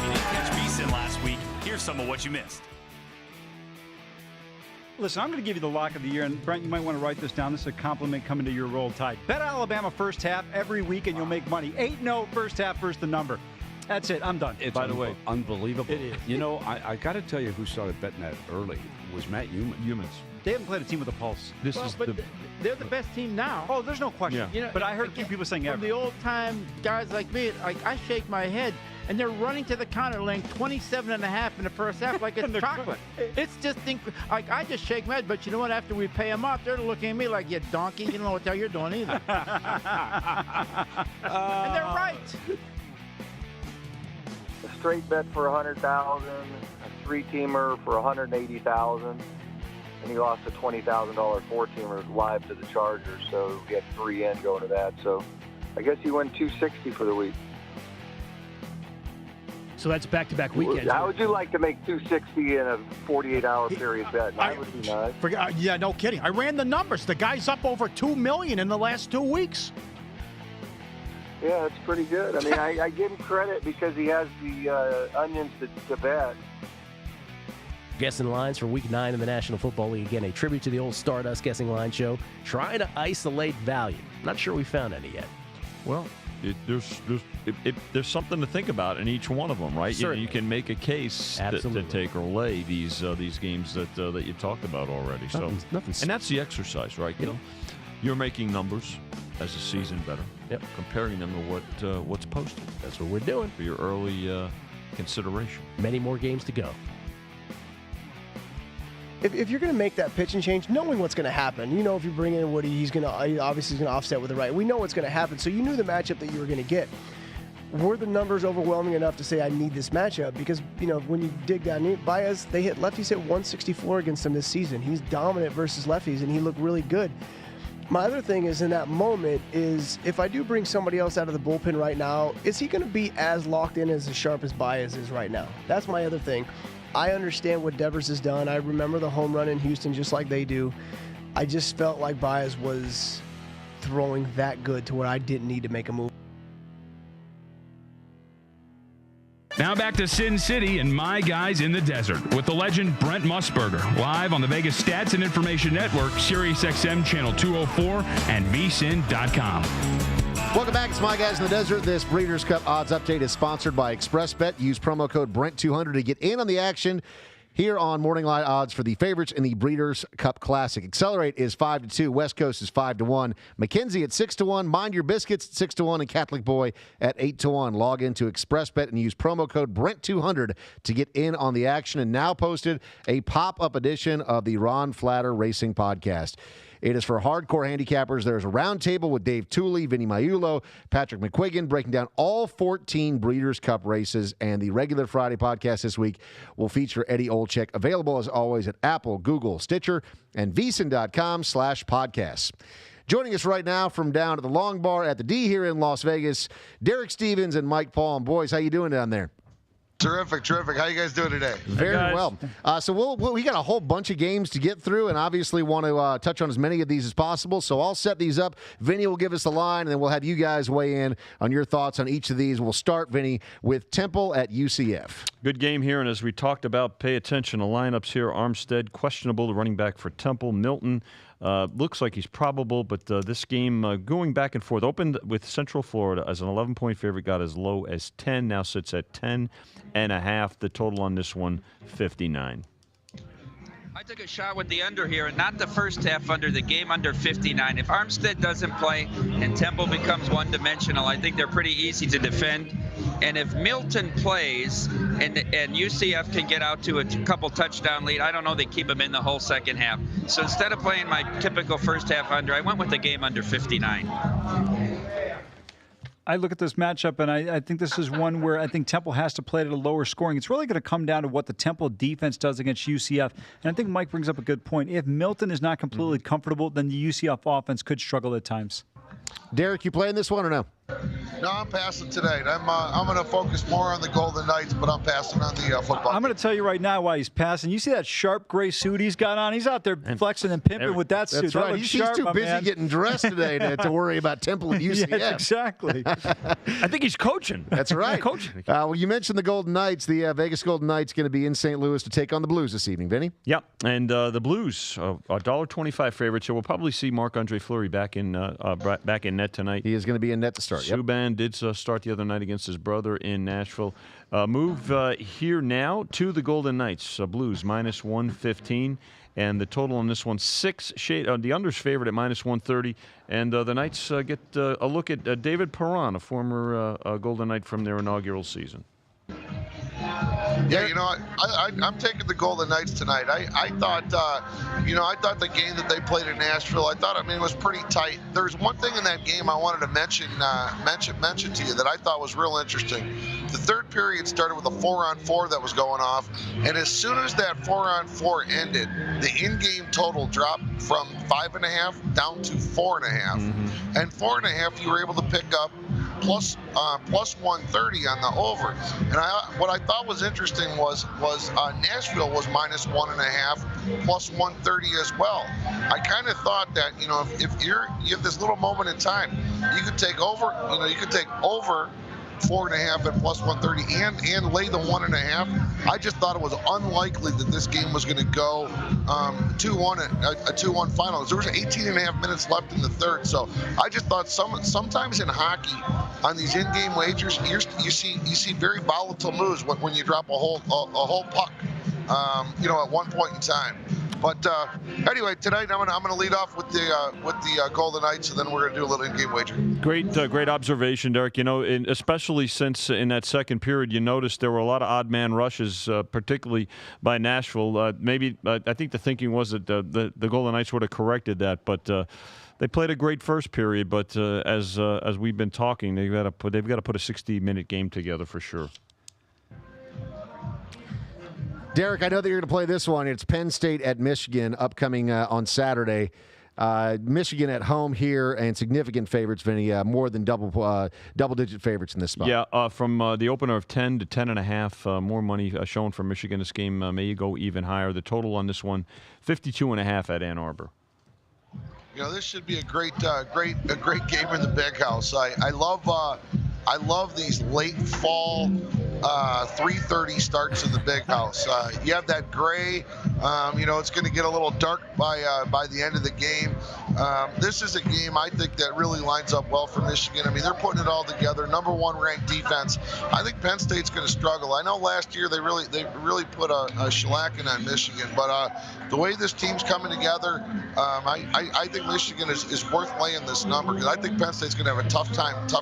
You didn't catch VSiN last week. Here's some of what you missed. Listen, I'm going to give you the lock of the year, and Brent, you might want to write this down. This is a compliment coming to your Roll Tide. Bet Alabama first half every week, and you'll make money. 8-0 first half, first the number. That's it. I'm done. It's by the way, unbelievable. It is. You know, I got to tell you who started betting that early was Matt Humans. They haven't played a team with a pulse. They're the best team now. Oh, there's no question. Yeah. You know, but I heard a few people saying from ever. the old-time guys like me, I shake my head, and they're running to the counter laying 27.5 in the first half like it's chocolate. It's just like I just shake my head, but you know what? After we pay them off, they're looking at me like, you donkey, you don't know what the hell you're doing either. And they're right. A straight bet for $100,000, a three-teamer for $180,000, and he lost a $20,000 four-teamer live to the Chargers. So we had 3 in going to that. So I guess he won $260 for the week. So that's back-to-back weekends. How would you like to make $260 in a 48-hour period bet? That would be nice. Yeah, no kidding. I ran the numbers. The guy's up over $2 million in the last 2 weeks. Yeah, that's pretty good. I mean, I give him credit because he has the onions to bet. Guessing lines for Week 9 in the National Football League. Again, a tribute to the old Stardust Guessing Line show. Trying to isolate value. Not sure we found any yet. Well, there's something to think about in each one of them, right? You can make a case to take or lay these games that you talked about already. Nothing's and that's the exercise, right? You know, you're making numbers as a season better. Yep. Comparing them to what's posted. That's what we're doing for your early consideration. Many more games to go. If you're going to make that pitch and change, knowing what's going to happen, you know, if you bring in Woody, he's obviously going to offset with the right. We know what's going to happen, so you knew the matchup that you were going to get. Were the numbers overwhelming enough to say I need this matchup? Because, you know, when you dig down, Baez, lefties hit 164 against him this season. He's dominant versus lefties, and he looked really good. My other thing is in that moment is if I do bring somebody else out of the bullpen right now, is he going to be as locked in as sharp as Baez is right now? That's my other thing. I understand what Devers has done. I remember the home run in Houston just like they do. I just felt like Baez was throwing that good to where I didn't need to make a move. Now back to Sin City and My Guys in the Desert with the legend Brent Musburger, live on the Vegas Stats and Information Network, SiriusXM Channel 204, and vsin.com. Welcome back. It's My Guys in the Desert. This Breeders' Cup odds update is sponsored by ExpressBet. Use promo code Brent200 to get in on the action here on Morning Line odds for the favorites in the Breeders' Cup Classic. Accelerate is 5-2. West Coast is 5-1. McKenzie at 6-1. Mind Your Biscuits at 6-1. And Catholic Boy at 8-1. Log into ExpressBet and use promo code Brent200 to get in on the action. And now posted a pop-up edition of the Ron Flatter Racing Podcast. It is for hardcore handicappers. There's a roundtable with Dave Tooley, Vinny Maiulo, Patrick McQuiggan, breaking down all 14 Breeders' Cup races. And the regular Friday podcast this week will feature Eddie Olczyk, available as always at Apple, Google, Stitcher, and vsin.com/podcasts. Joining us right now from down at the Long Bar at the D here in Las Vegas, Derek Stevens and Mike Palm. Boys, how you doing down there? Terrific. How you guys doing today? Very well. So we got a whole bunch of games to get through and obviously want to touch on as many of these as possible. So I'll set these up. Vinny will give us the line, and then we'll have you guys weigh in on your thoughts on each of these. We'll start, Vinny, with Temple at UCF. Good game here, and as we talked about, pay attention. The lineups here, Armstead, questionable, the running back for Temple. Milton, looks like he's probable, but this game going back and forth. Opened with Central Florida as an 11-point favorite, got as low as 10, now sits at 10.5. The total on this one, 59. I took a shot with the under here, and not the first half under, the game under 59. If Armstead doesn't play and Temple becomes one-dimensional, I think they're pretty easy to defend. And if Milton plays and UCF can get out to a couple touchdown lead, I don't know, they keep him in the whole second half. So instead of playing my typical first half under, I went with the game under 59. I look at this matchup, and I think this is one where I think Temple has to play at a lower scoring. It's really going to come down to what the Temple defense does against UCF. And I think Mike brings up a good point. If Milton is not completely comfortable, then the UCF offense could struggle at times. Derek, you playing this one or no? No, I'm passing tonight. I'm going to focus more on the Golden Knights, but I'm passing on the football. I'm going to tell you right now why he's passing. You see that sharp gray suit he's got on? He's out there flexing and pimping with that suit. That's right. He's too busy getting dressed today to worry about Temple and UCF. Yeah, exactly. I think he's coaching. That's right. Coaching. Well, you mentioned the Golden Knights. The Vegas Golden Knights going to be in St. Louis to take on the Blues this evening. Vinny? Yeah, and the Blues, $1.25 favorites. So we'll probably see Marc-Andre Fleury back in net tonight. He is going to be in net to start. Subban did start the other night against his brother in Nashville. Move here now to the Golden Knights. Blues minus 115. And the total on this one, the under's favorite at minus 130. And the Knights get a look at David Perron, a former Golden Knight from their inaugural season. Yeah, I'm taking the Golden Knights tonight. I thought the game that they played in Nashville, it was pretty tight. There's one thing in that game I wanted to mention to you that I thought was real interesting. The third period started with a 4-on-4 that was going off, and as soon as that 4-on-4 ended, the in-game total dropped from 5.5 down to 4.5, and 4.5 you were able to pick up plus 130 on the over. And what I thought was interesting was Nashville was minus 1.5 plus 130 as well. I kind of thought that if you have this little moment in time, you could take over. You could take over 4.5 and plus 130 and lay the 1.5. I just thought it was unlikely that this game was going to go 2-1, a 2-1 final. There was 18.5 minutes left in the third, so I just thought sometimes in hockey on these in-game wagers you see very volatile moves when you drop a whole puck at one point in time. But anyway, tonight I'm going to lead off with the Golden Knights, and then we're going to do a little in-game wager. Great observation, Derek. Especially since in that second period, you noticed there were a lot of odd man rushes, particularly by Nashville. I think the thinking was that the Golden Knights would have corrected that, but. They played a great first period, but as we've been talking, they've got to put a 60-minute game together for sure. Derek, I know that you're going to play this one. It's Penn State at Michigan upcoming on Saturday. Michigan at home here and significant favorites, Vinny, more than double-digit favorites in this spot. Yeah, from the opener of 10 to 10.5, more money shown for Michigan. This game may go even higher. The total on this one, 52.5 at Ann Arbor. This should be a great game in the Big House. I love these late fall 3:30 starts in the Big House. You have that gray. It's going to get a little dark by the end of the game. This is a game I think that really lines up well for Michigan. They're putting it all together. Number 1 ranked defense. I think Penn State's going to struggle. I know last year they really put a shellacking on Michigan, but the way this team's coming together, I think Michigan is worth laying this number because I think Penn State's going to have a tough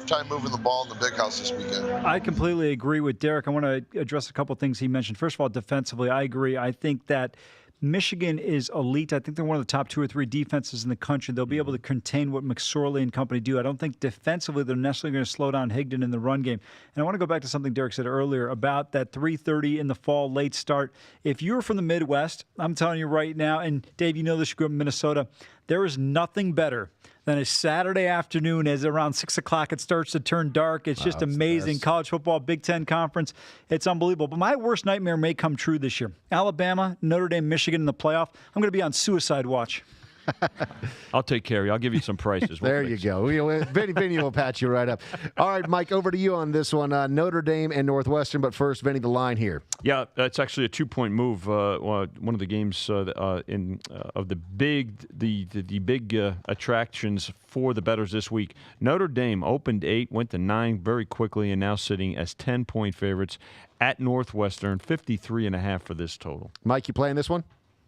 time moving the ball in the Big House this weekend. I completely agree with Derek. I want to address a couple things he mentioned. First of all, defensively, I agree. I think that Michigan is elite. I think they're one of the top 2 or 3 defenses in the country. They'll be able to contain what McSorley and company do. I don't think defensively they're necessarily going to slow down Higdon in the run game. And I want to go back to something Derek said earlier about that 3:30 in the fall late start. If you're from the Midwest, I'm telling you right now, and Dave, you know this, you grew up in Minnesota, there is nothing better than a Saturday afternoon as around 6 o'clock it starts to turn dark. It's just amazing. College football, Big Ten Conference, it's unbelievable. But my worst nightmare may come true this year. Alabama, Notre Dame, Michigan in the playoff. I'm going to be on suicide watch. I'll take care of you. I'll give you some prices. There you go. Vinny will patch you right up. All right, Mike, over to you on this one. Notre Dame and Northwestern, but first, Vinny, the line here. Yeah, it's actually a 2-point move. One of the games of the big attractions for the bettors this week. Notre Dame opened 8, went to 9 very quickly, and now sitting as 10-point favorites at Northwestern, 53.5 for this total. Mike, you playing this one?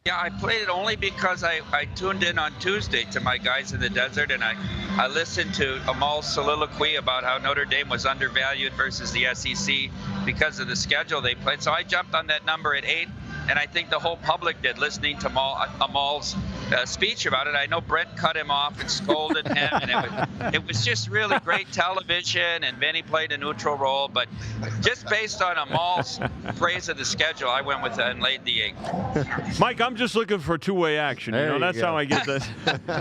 Yeah, I played it only because I tuned in on Tuesday to my guys in the desert, and I listened to Amal's soliloquy about how Notre Dame was undervalued versus the SEC because of the schedule they played. So I jumped on that number at 8, and I think the whole public did, listening to Amal's speech about it. I know Brent cut him off and scolded him, and it was just really great television, and Vinny played a neutral role. But just based on Amal's praise of the schedule, I went with and laid the 8. Mike, I'm just looking for two-way action. That's how I get this.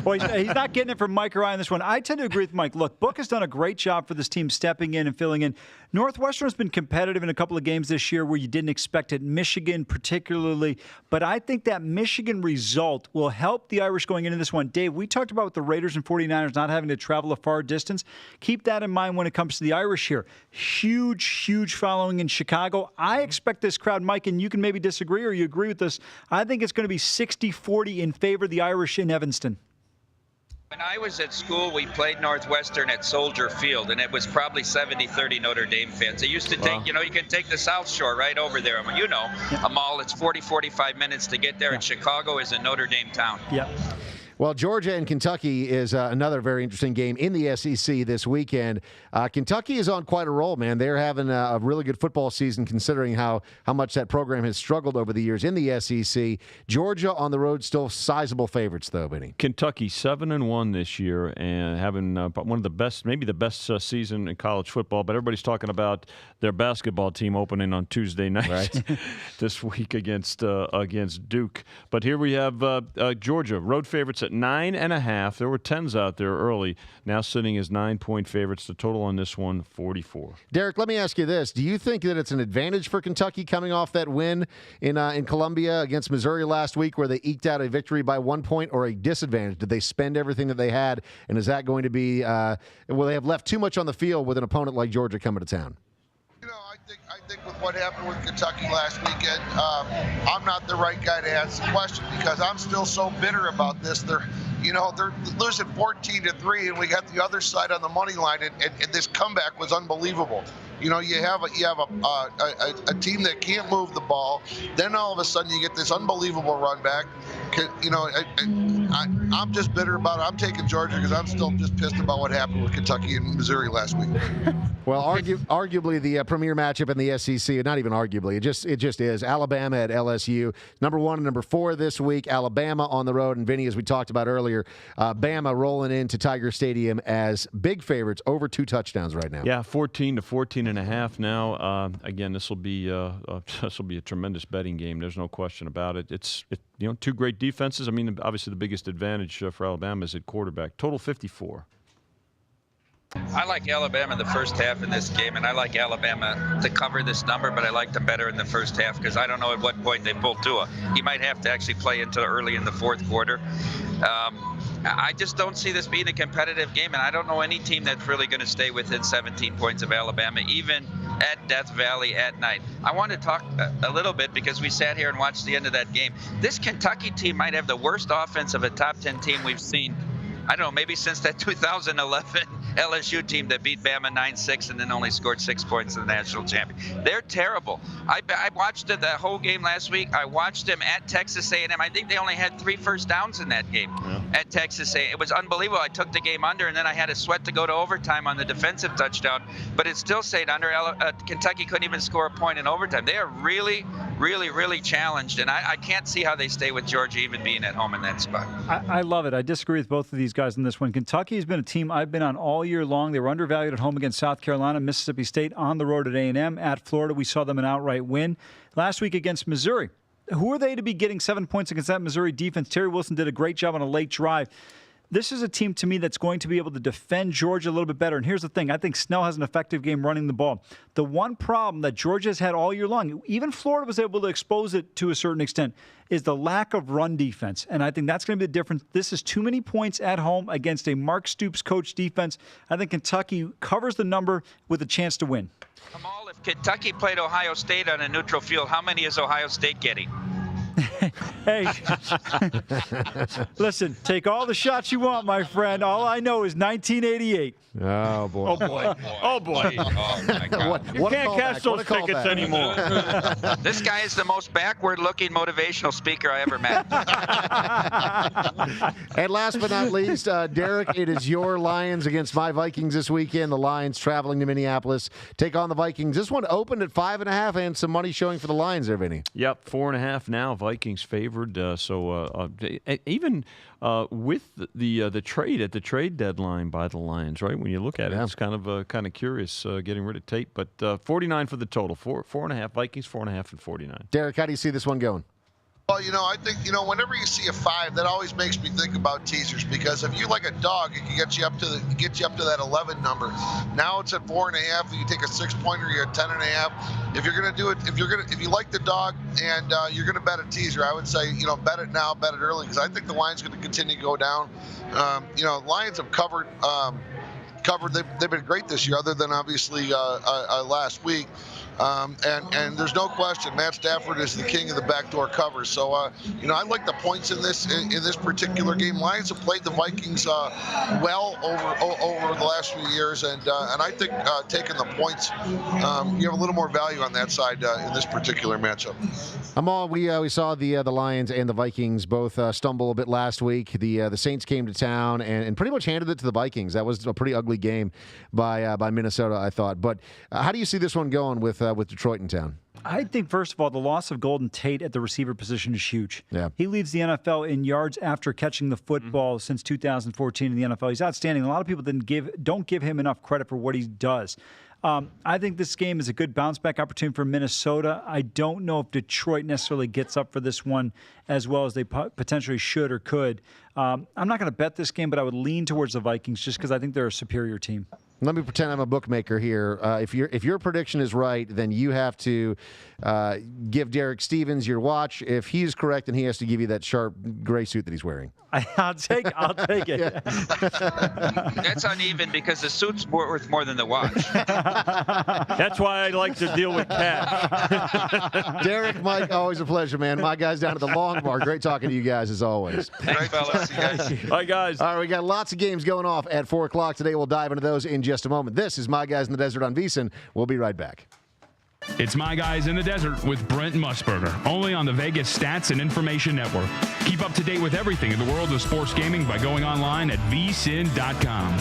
Well, he's not getting it from Mike or I on this one. I tend to agree with Mike. Look, Book has done a great job for this team stepping in and filling in. Northwestern has been competitive in a couple of games this year where you didn't expect it. Michigan particularly. But I think that Michigan result will help the Irish going into this one. Dave, we talked about with the Raiders and 49ers not having to travel a far distance. Keep that in mind when it comes to the Irish here. Huge following in Chicago. I expect this crowd, Mike, and you can maybe disagree or you agree with this. I think it's going to be 60-40 in favor of the Irish in Evanston. When I was at school, we played Northwestern at Soldier Field, and it was probably 70-30 Notre Dame fans. They used to take, you can take the South Shore right over there. I mean, Amal, it's 40-45 minutes to get there, and Chicago is a Notre Dame town. Yeah. Well, Georgia and Kentucky is another very interesting game in the SEC this weekend. Kentucky is on quite a roll, man. They're having a really good football season considering how much that program has struggled over the years in the SEC. Georgia on the road, still sizable favorites, though, Benny. Kentucky 7-1 this year and having one of the best, maybe the best season in college football. But everybody's talking about their basketball team opening on Tuesday night this week against Duke. But here we have Georgia, road favorites at 9.5. There were 10s out there early. Now sitting as 9-point favorites. The total on this one, 44. Derek, let me ask you this. Do you think that it's an advantage for Kentucky coming off that win in Columbia against Missouri last week where they eked out a victory by 1 point, or a disadvantage? Did they spend everything that they had? And is that going to be will they have left too much on the field with an opponent like Georgia coming to town? I think with what happened with Kentucky last weekend, I'm not the right guy to ask the question because I'm still so bitter about this. They're losing 14-3, and we got the other side on the money line, and this comeback was unbelievable. You have a team that can't move the ball. Then all of a sudden you get this unbelievable run back. I'm just bitter about it. I'm taking Georgia because I'm still just pissed about what happened with Kentucky and Missouri last week. Well, arguably the premier matchup in the SEC, not even arguably, it just is. Alabama at LSU, number 1 and number 4 this week. Alabama on the road, and Vinny, as we talked about earlier, Bama rolling into Tiger Stadium as big favorites, over 2 touchdowns right now. Yeah, 14 to 14.5 now. Again, this will be a tremendous betting game. There's no question about it. It's 2 great defenses. I mean, obviously the biggest advantage for Alabama is at quarterback. Total 54. I like Alabama in the first half in this game, and I like Alabama to cover this number, but I like them better in the first half because I don't know at what point they pull Tua. He might have to actually play until early in the fourth quarter. I just don't see this being a competitive game, and I don't know any team that's really going to stay within 17 points of Alabama, even at Death Valley at night. I want to talk a little bit because we sat here and watched the end of that game. This Kentucky team might have the worst offense of a top 10 team we've seen, I don't know, maybe since that 2011 LSU team that beat Bama 9-6 and then only scored 6 points in the national champion. They're terrible. I watched the whole game last week. I watched them at Texas A&M. I think they only had 3 first downs in that game at Texas A&M. It was unbelievable. I took the game under, and then I had a sweat to go to overtime on the defensive touchdown, but it still stayed under. Kentucky couldn't even score a point in overtime. They are really, really, really challenged, and I can't see how they stay with Georgia even being at home in that spot. I love it. I disagree with both of these guys in this one. Kentucky has been a team I've been on all year long. They were undervalued at home against South Carolina, Mississippi State, on the road at A&M. At Florida, we saw them an outright win. Last week against Missouri. Who are they to be getting 7 points against that Missouri defense? Terry Wilson did a great job on a late drive. This is a team, to me, that's going to be able to defend Georgia a little bit better. And here's the thing. I think Snell has an effective game running the ball. The one problem that Georgia has had all year long, even Florida was able to expose it to a certain extent, is the lack of run defense. And I think that's going to be the difference. This is too many points at home against a Mark Stoops coach defense. I think Kentucky covers the number with a chance to win. Kamal, if Kentucky played Ohio State on a neutral field, how many is Ohio State getting? Hey, listen, take all the shots you want, my friend. All I know is 1988. Oh, boy. Oh, boy. Oh, boy. Oh, my God. You can't cash those tickets anymore. This guy is the most backward-looking motivational speaker I ever met. And last but not least, Derek, it is your Lions against my Vikings this weekend. The Lions traveling to Minneapolis, take on the Vikings. This one opened at 5.5 and some money showing for the Lions there, Vinny. Yep, 4.5 now. Vikings favorite. favored. Even with the trade at the trade deadline by the Lions, right? When you look at it, it's kind of curious getting rid of Tate. But 49 for the total. 4.5 Vikings, 4.5 and 49. Derek, how do you see this one going? Well, I think, whenever you see a 5, that always makes me think about teasers, because if you like a dog, it can get you up to that 11 number. Now it's at 4.5. You take a 6-pointer, you're at 10.5. If you're gonna do it, if you like the dog and you're gonna bet a teaser, I would say, bet it now, bet it early, because I think the line's gonna continue to go down. Lions have covered. They've been great this year, other than obviously last week. And there's no question, Matt Stafford is the king of the backdoor covers. So, I like the points in this particular game. Lions have played the Vikings well over the last few years, and I think taking the points, you have a little more value on that side in this particular matchup. Amal, we saw the Lions and the Vikings both stumble a bit last week. The Saints came to town and pretty much handed it to the Vikings. That was a pretty ugly game by Minnesota, I thought. But how do you see this one going with Detroit in town? I think, first of all, the loss of Golden Tate at the receiver position is huge. Yeah. He leads the NFL in yards after catching the football since 2014 in the NFL. He's outstanding. A lot of people don't give him enough credit for what he does. I think this game is a good bounce-back opportunity for Minnesota. I don't know if Detroit necessarily gets up for this one as well as they potentially should or could. I'm not going to bet this game, but I would lean towards the Vikings just because I think they're a superior team. Let me pretend I'm a bookmaker here. If your prediction is right, then you have to give Derek Stevens your watch. If he's correct, then he has to give you that sharp gray suit that he's wearing. I'll take it. That's uneven because the suit's worth more than the watch. That's why I like to deal with cash. Derek, Mike, always a pleasure, man. My guys down at the LONGBAR. Great talking to you guys as always. Thanks, fellas. Bye, guys. All right, we got lots of games going off at 4 o'clock today. We'll dive into those in just a moment. This is My Guys in the Desert on VSiN. We'll be right back. It's My Guys in the Desert with Brent Musburger, only on the Vegas Stats and Information Network. Keep up to date with everything in the world of sports gaming by going online at vsin.com.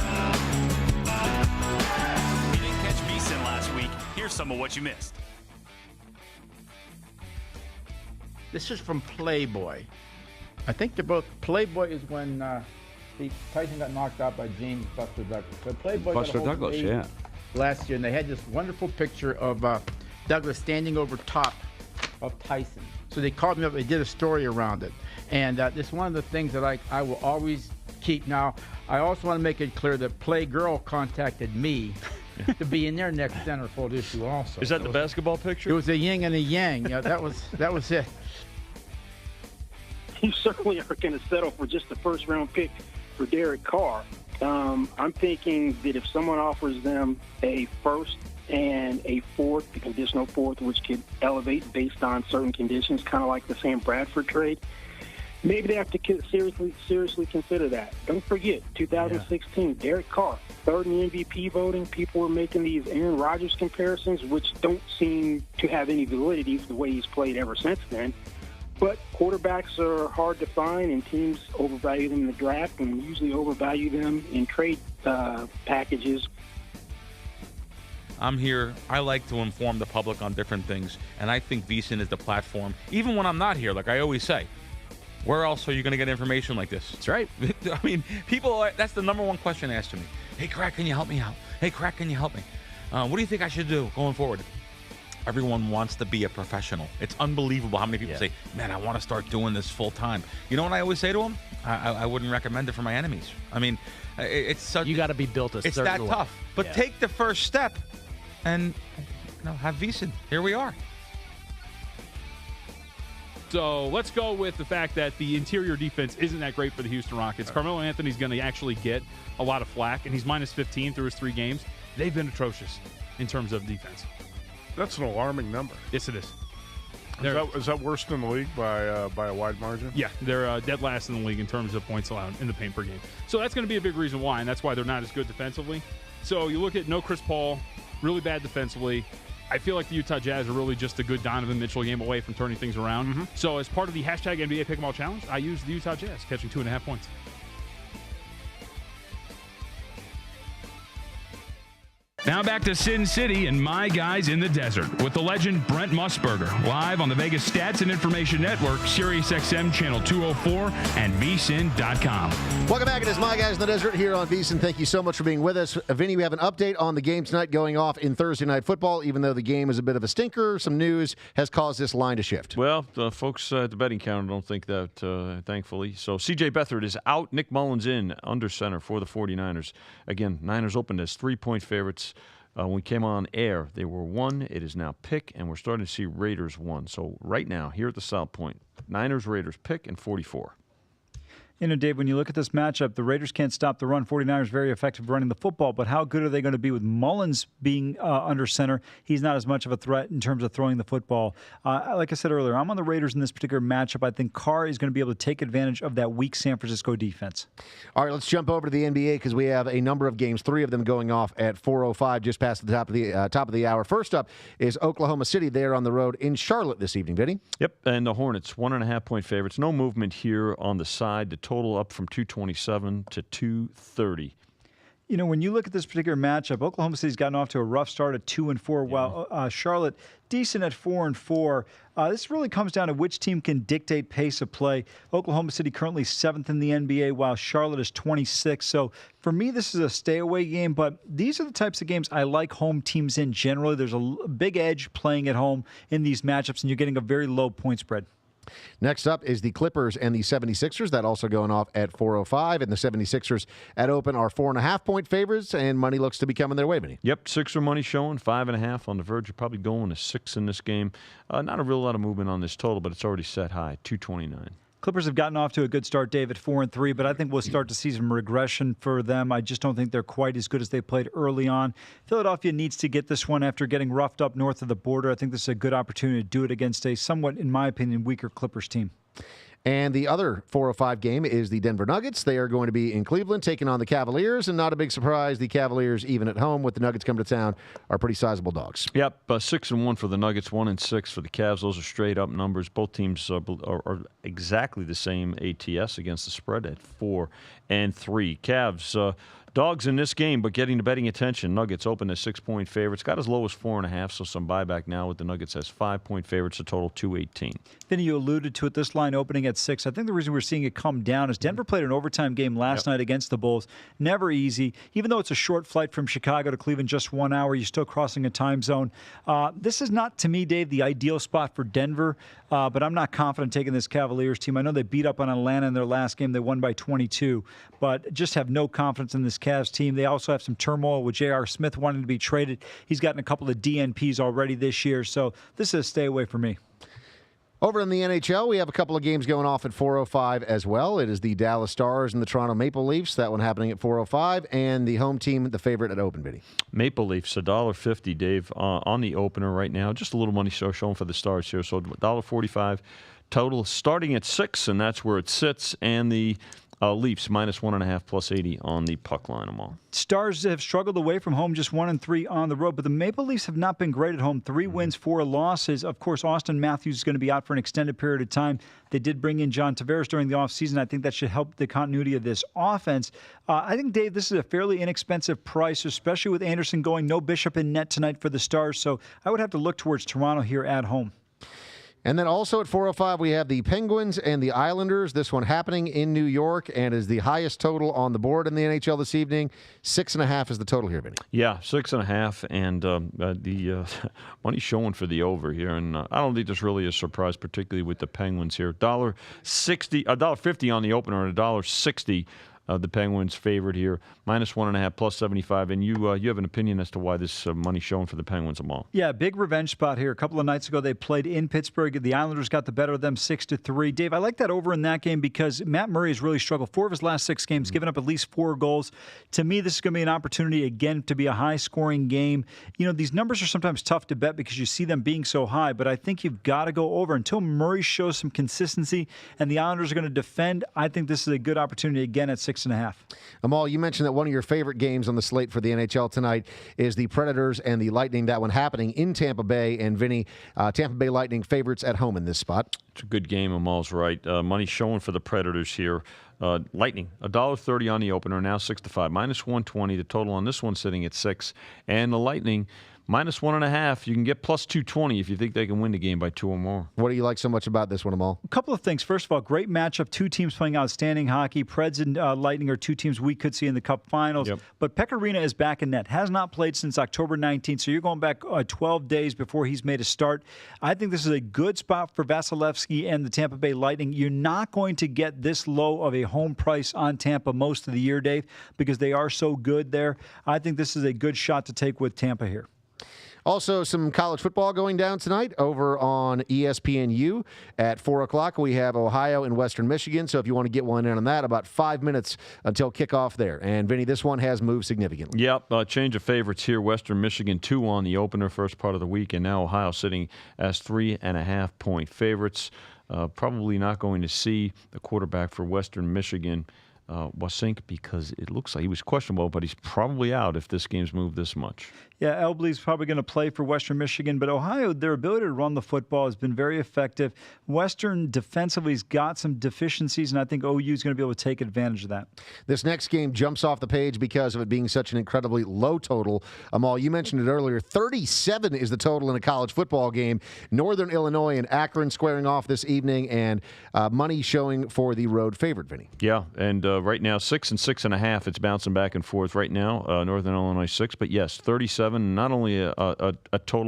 If you didn't catch VSiN last week, here's some of what you missed. This is from Playboy. I think they're both. Playboy is when Tyson got knocked out by James Buster Douglas. So Playboy Buster got a hold of Douglas, last year, and they had this wonderful picture of Douglas standing over top of Tyson. So they called me up. They did a story around it, and this is one of the things that I will always keep. Now, I also want to make it clear that Playgirl contacted me to be in their next centerfold issue. Also, Is that the basketball picture? It was a yin and a yang. Yeah, that was it. You certainly are going to settle for just the first-round pick for Derek Carr. I'm thinking that if someone offers them a first and a fourth, the conditional fourth, which could elevate based on certain conditions, kind of like the Sam Bradford trade, maybe they have to seriously consider that. Don't forget, 2016, Derek Carr, third in the MVP voting. People were making these Aaron Rodgers comparisons, which don't seem to have any validity for the way he's played ever since then. But quarterbacks are hard to find, and teams overvalue them in the draft and usually overvalue them in trade packages. I'm here. I like to inform the public on different things, and I think VSiN is the platform. Even when I'm not here, like I always say, where else are you going to get information like this? That's right. I mean, that's the number one question asked to me. Hey, Crack, can you help me out? Hey, Crack, can you help me? What do you think I should do going forward? Everyone wants to be a professional. It's unbelievable how many people say, man, I want to start doing this full time. You know what I always say to them? I wouldn't recommend it for my enemies. I mean, it's such... You got to be built a certain way. It's that tough. But take the first step and have VSiN. Here we are. So let's go with the fact that the interior defense isn't that great for the Houston Rockets. Carmelo Anthony's going to actually get a lot of flack, and he's minus 15 through his 3 games. They've been atrocious in terms of defense. That's an alarming number. Yes, it is. Is that worse than the league by a wide margin? Yeah, they're dead last in the league in terms of points allowed in the paint per game. So that's going to be a big reason why, and that's why they're not as good defensively. So you look at no Chris Paul, really bad defensively. I feel like the Utah Jazz are really just a good Donovan Mitchell game away from turning things around. Mm-hmm. So as part of the hashtag NBA Pick 'em All Challenge, I used the Utah Jazz, catching 2.5 points. Now back to Sin City and My Guys in the Desert with the legend Brent Musburger, live on the Vegas Stats and Information Network, SiriusXM Channel 204, and vsin.com. Welcome back. It is My Guys in the Desert here on VSiN. Thank you so much for being with us. Vinny, we have an update on the game tonight going off in Thursday Night Football. Even though the game is a bit of a stinker, some news has caused this line to shift. Well, the folks at the betting counter don't think that, thankfully. So C.J. Beathard is out. Nick Mullins in under center for the 49ers. Again, Niners opened as 3-point favorites. When we came on air, they were 1. It is now pick, and we're starting to see Raiders 1. So right now, here at the South Point, Niners, Raiders pick, and 44. You know, Dave, when you look at this matchup, the Raiders can't stop the run. 49ers very effective running the football, but how good are they going to be with Mullins being under center? He's not as much of a threat in terms of throwing the football. Like I said earlier, I'm on the Raiders in this particular matchup. I think Carr is going to be able to take advantage of that weak San Francisco defense. All right, let's jump over to the NBA because we have a number of games, 3 of them going off at 4:05, just past the top of the hour. First up is Oklahoma City. They are on the road in Charlotte this evening, Vinny. Yep, and the Hornets, 1.5-point favorites. No movement here on the side. The total up from 227 to 230. You know, when you look at this particular matchup, Oklahoma City's gotten off to a rough start at 2-4, while Charlotte decent at 4-4. This really comes down to which team can dictate pace of play. Oklahoma City currently 7th in the NBA, while Charlotte is 26th. So for me, this is a stay-away game, but these are the types of games I like home teams in generally. There's a big edge playing at home in these matchups, and you're getting a very low point spread. Next up is the Clippers and the 76ers. That also going off at 4:05. And the 76ers at open are 4.5-point favorites, and money looks to be coming their way, Vinny. Yep, Sixer money showing 5.5 on the verge of probably going to 6 in this game. Not a real lot of movement on this total, but it's already set high, 229. Clippers have gotten off to a good start, Dave, at 4-3, but I think we'll start to see some regression for them. I just don't think they're quite as good as they played early on. Philadelphia needs to get this one after getting roughed up north of the border. I think this is a good opportunity to do it against a somewhat, in my opinion, weaker Clippers team. And the other 4:05 game is the Denver Nuggets. They are going to be in Cleveland taking on the Cavaliers, and not a big surprise, the Cavaliers, even at home with the Nuggets coming to town, are pretty sizable dogs. Yep, 6-1 for the Nuggets, 1-6 for the Cavs. Those are straight up numbers. Both teams are exactly the same ATS against the spread at 4-3. Cavs dogs in this game, but getting the betting attention. Nuggets open as 6-point favorites. Got as low as 4.5, so some buyback now with the Nuggets as 5-point favorites, a total 218. Then you alluded to it, this line opening at 6. I think the reason we're seeing it come down is Denver played an overtime game last night against the Bulls. Never easy. Even though it's a short flight from Chicago to Cleveland, just 1 hour, you're still crossing a time zone. This is not, to me, Dave, the ideal spot for Denver, but I'm not confident taking this Cavaliers team. I know they beat up on Atlanta in their last game. They won by 22, but just have no confidence in this Cavs team. They also have some turmoil with J.R. Smith wanting to be traded. He's gotten a couple of DNPs already this year, so this is a stay away for me. Over in the NHL, we have a couple of games going off at 4:05 as well. It is the Dallas Stars and the Toronto Maple Leafs. That one happening at 4:05, and the home team, the favorite at open, Biddy. Maple Leafs, $1.50, Dave, on the opener right now. Just a little money showing for the Stars here, so $1.45 total starting at 6, and that's where it sits, and the Leafs -1.5 +80 on the puck line them all. Stars have struggled away from home, just 1-3 on the road, but the Maple Leafs have not been great at home. 3 wins, 4 losses. Of course, Austin Matthews is going to be out for an extended period of time. They did bring in John Tavares during the offseason. I think that should help the continuity of this offense. I think, Dave, this is a fairly inexpensive price, especially with Anderson going no Bishop in net tonight for the Stars, so I would have to look towards Toronto here at home. And then also at 4:05, we have the Penguins and the Islanders. This one happening in New York and is the highest total on the board in the NHL this evening. 6.5 is the total here, Vinny. Yeah, 6.5, and the money showing for the over here. And I don't think this really is a surprise, particularly with the Penguins here. $1.50 on the opener and $1.60. The Penguins' favorite here, -1.5 +75. And you have an opinion as to why this money's showing for the Penguins them all. Yeah, big revenge spot here. A couple of nights ago, they played in Pittsburgh. The Islanders got the better of them 6-3. Dave, I like that over in that game because Matt Murray has really struggled. 4 of his last 6 games, given up at least 4 goals. To me, this is going to be an opportunity, again, to be a high-scoring game. You know, these numbers are sometimes tough to bet because you see them being so high, but I think you've got to go over. Until Murray shows some consistency and the Islanders are going to defend, I think this is a good opportunity, again, at 6 6.5. Amal, you mentioned that one of your favorite games on the slate for the NHL tonight is the Predators and the Lightning. That one happening in Tampa Bay. And Vinny, Tampa Bay Lightning favorites at home in this spot. It's a good game. Amal's right. Money showing for the Predators here. Lightning, $1.30 on the opener, now 6-5, -120. The total on this one sitting at 6. And the Lightning, -1.5. You can get +220 if you think they can win the game by 2 or more. What do you like so much about this one, Amal? A couple of things. First of all, great matchup. Two teams playing outstanding hockey. Preds and Lightning are two teams we could see in the Cup Finals. Yep. But Pecorino is back in net. Has not played since October 19th, so you're going back 12 days before he's made a start. I think this is a good spot for Vasilevsky and the Tampa Bay Lightning. You're not going to get this low of a home price on Tampa most of the year, Dave, because they are so good there. I think this is a good shot to take with Tampa here. Also, some college football going down tonight over on ESPNU at 4 o'clock. We have Ohio and Western Michigan, so if you want to get one in on that, about 5 minutes until kickoff there. And, Vinny, this one has moved significantly. Yep, change of favorites here. Western Michigan 2 on the opener first part of the week, and now Ohio sitting as 3.5-point favorites. Probably not going to see the quarterback for Western Michigan, Wasink, because it looks like he was questionable, but he's probably out if this game's moved this much. Yeah, Elbley's probably going to play for Western Michigan, but Ohio, their ability to run the football has been very effective. Western defensively has got some deficiencies, and I think OU is going to be able to take advantage of that. This next game jumps off the page because of it being such an incredibly low total. Amal, you mentioned it earlier. 37 is the total in a college football game. Northern Illinois and Akron squaring off this evening, and money showing for the road favorite, Vinny. Yeah, and right now 6 and 6.5. It's bouncing back and forth right now. Northern Illinois 6, but yes, 37. Not only a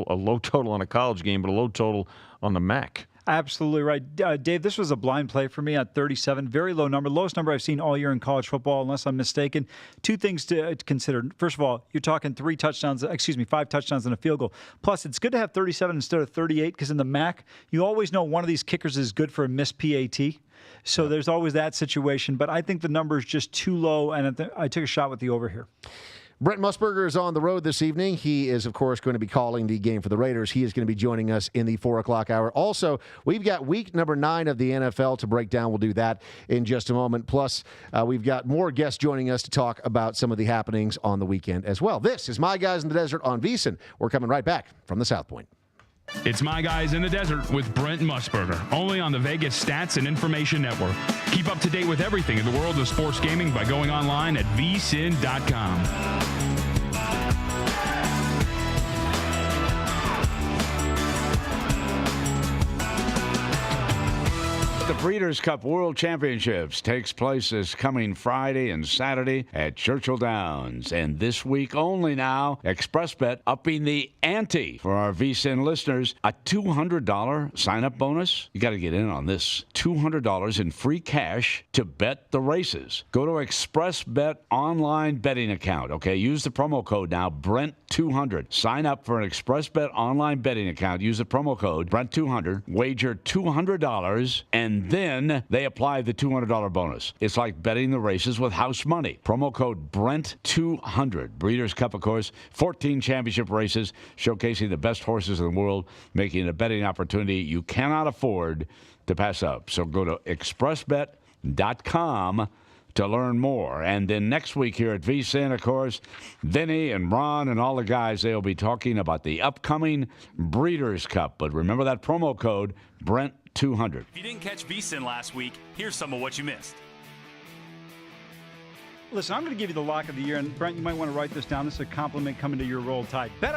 low total on a college game, but a low total on the MAC. Absolutely right. Dave, this was a blind play for me at 37. Very low number. Lowest number I've seen all year in college football, unless I'm mistaken. Two things to consider. First of all, you're talking 5 touchdowns and a field goal. Plus, it's good to have 37 instead of 38 because in the MAC, you always know one of these kickers is good for a missed PAT. So there's always that situation. But I think the number is just too low, and I took a shot with the over here. Brent Musburger is on the road this evening. He is, of course, going to be calling the game for the Raiders. He is going to be joining us in the 4 o'clock hour. Also, we've got week number 9 of the NFL to break down. We'll do that in just a moment. Plus, we've got more guests joining us to talk about some of the happenings on the weekend as well. This is My Guys in the Desert on VSiN. We're coming right back from the South Point. It's My Guys in the Desert with Brent Musburger, only on the Vegas Stats and Information Network. Keep up to date with everything in the world of sports gaming by going online at vsin.com. The Breeders' Cup World Championships takes place this coming Friday and Saturday at Churchill Downs. And this week only now, ExpressBet upping the ante for our VSiN listeners. A $200 sign-up bonus. You got to get in on this. $200 in free cash to bet the races. Go to ExpressBet online betting account. Okay, use the promo code now, Brent200. Sign up for an ExpressBet online betting account. Use the promo code Brent200. Wager $200 and then they apply the $200 bonus. It's like betting the races with house money. Promo code Brent200. Breeders' Cup, of course, 14 championship races showcasing the best horses in the world, making it a betting opportunity you cannot afford to pass up. So go to expressbet.com to learn more. And then next week here at VSiN, of course, Vinny and Ron and all the guys, they'll be talking about the upcoming Breeders' Cup. But remember that promo code, Brent200. If you didn't catch VSiN last week, here's some of what you missed. Listen, I'm going to give you the lock of the year, and Brent, you might want to write this down. This is a compliment coming to your Roll Tide. Bet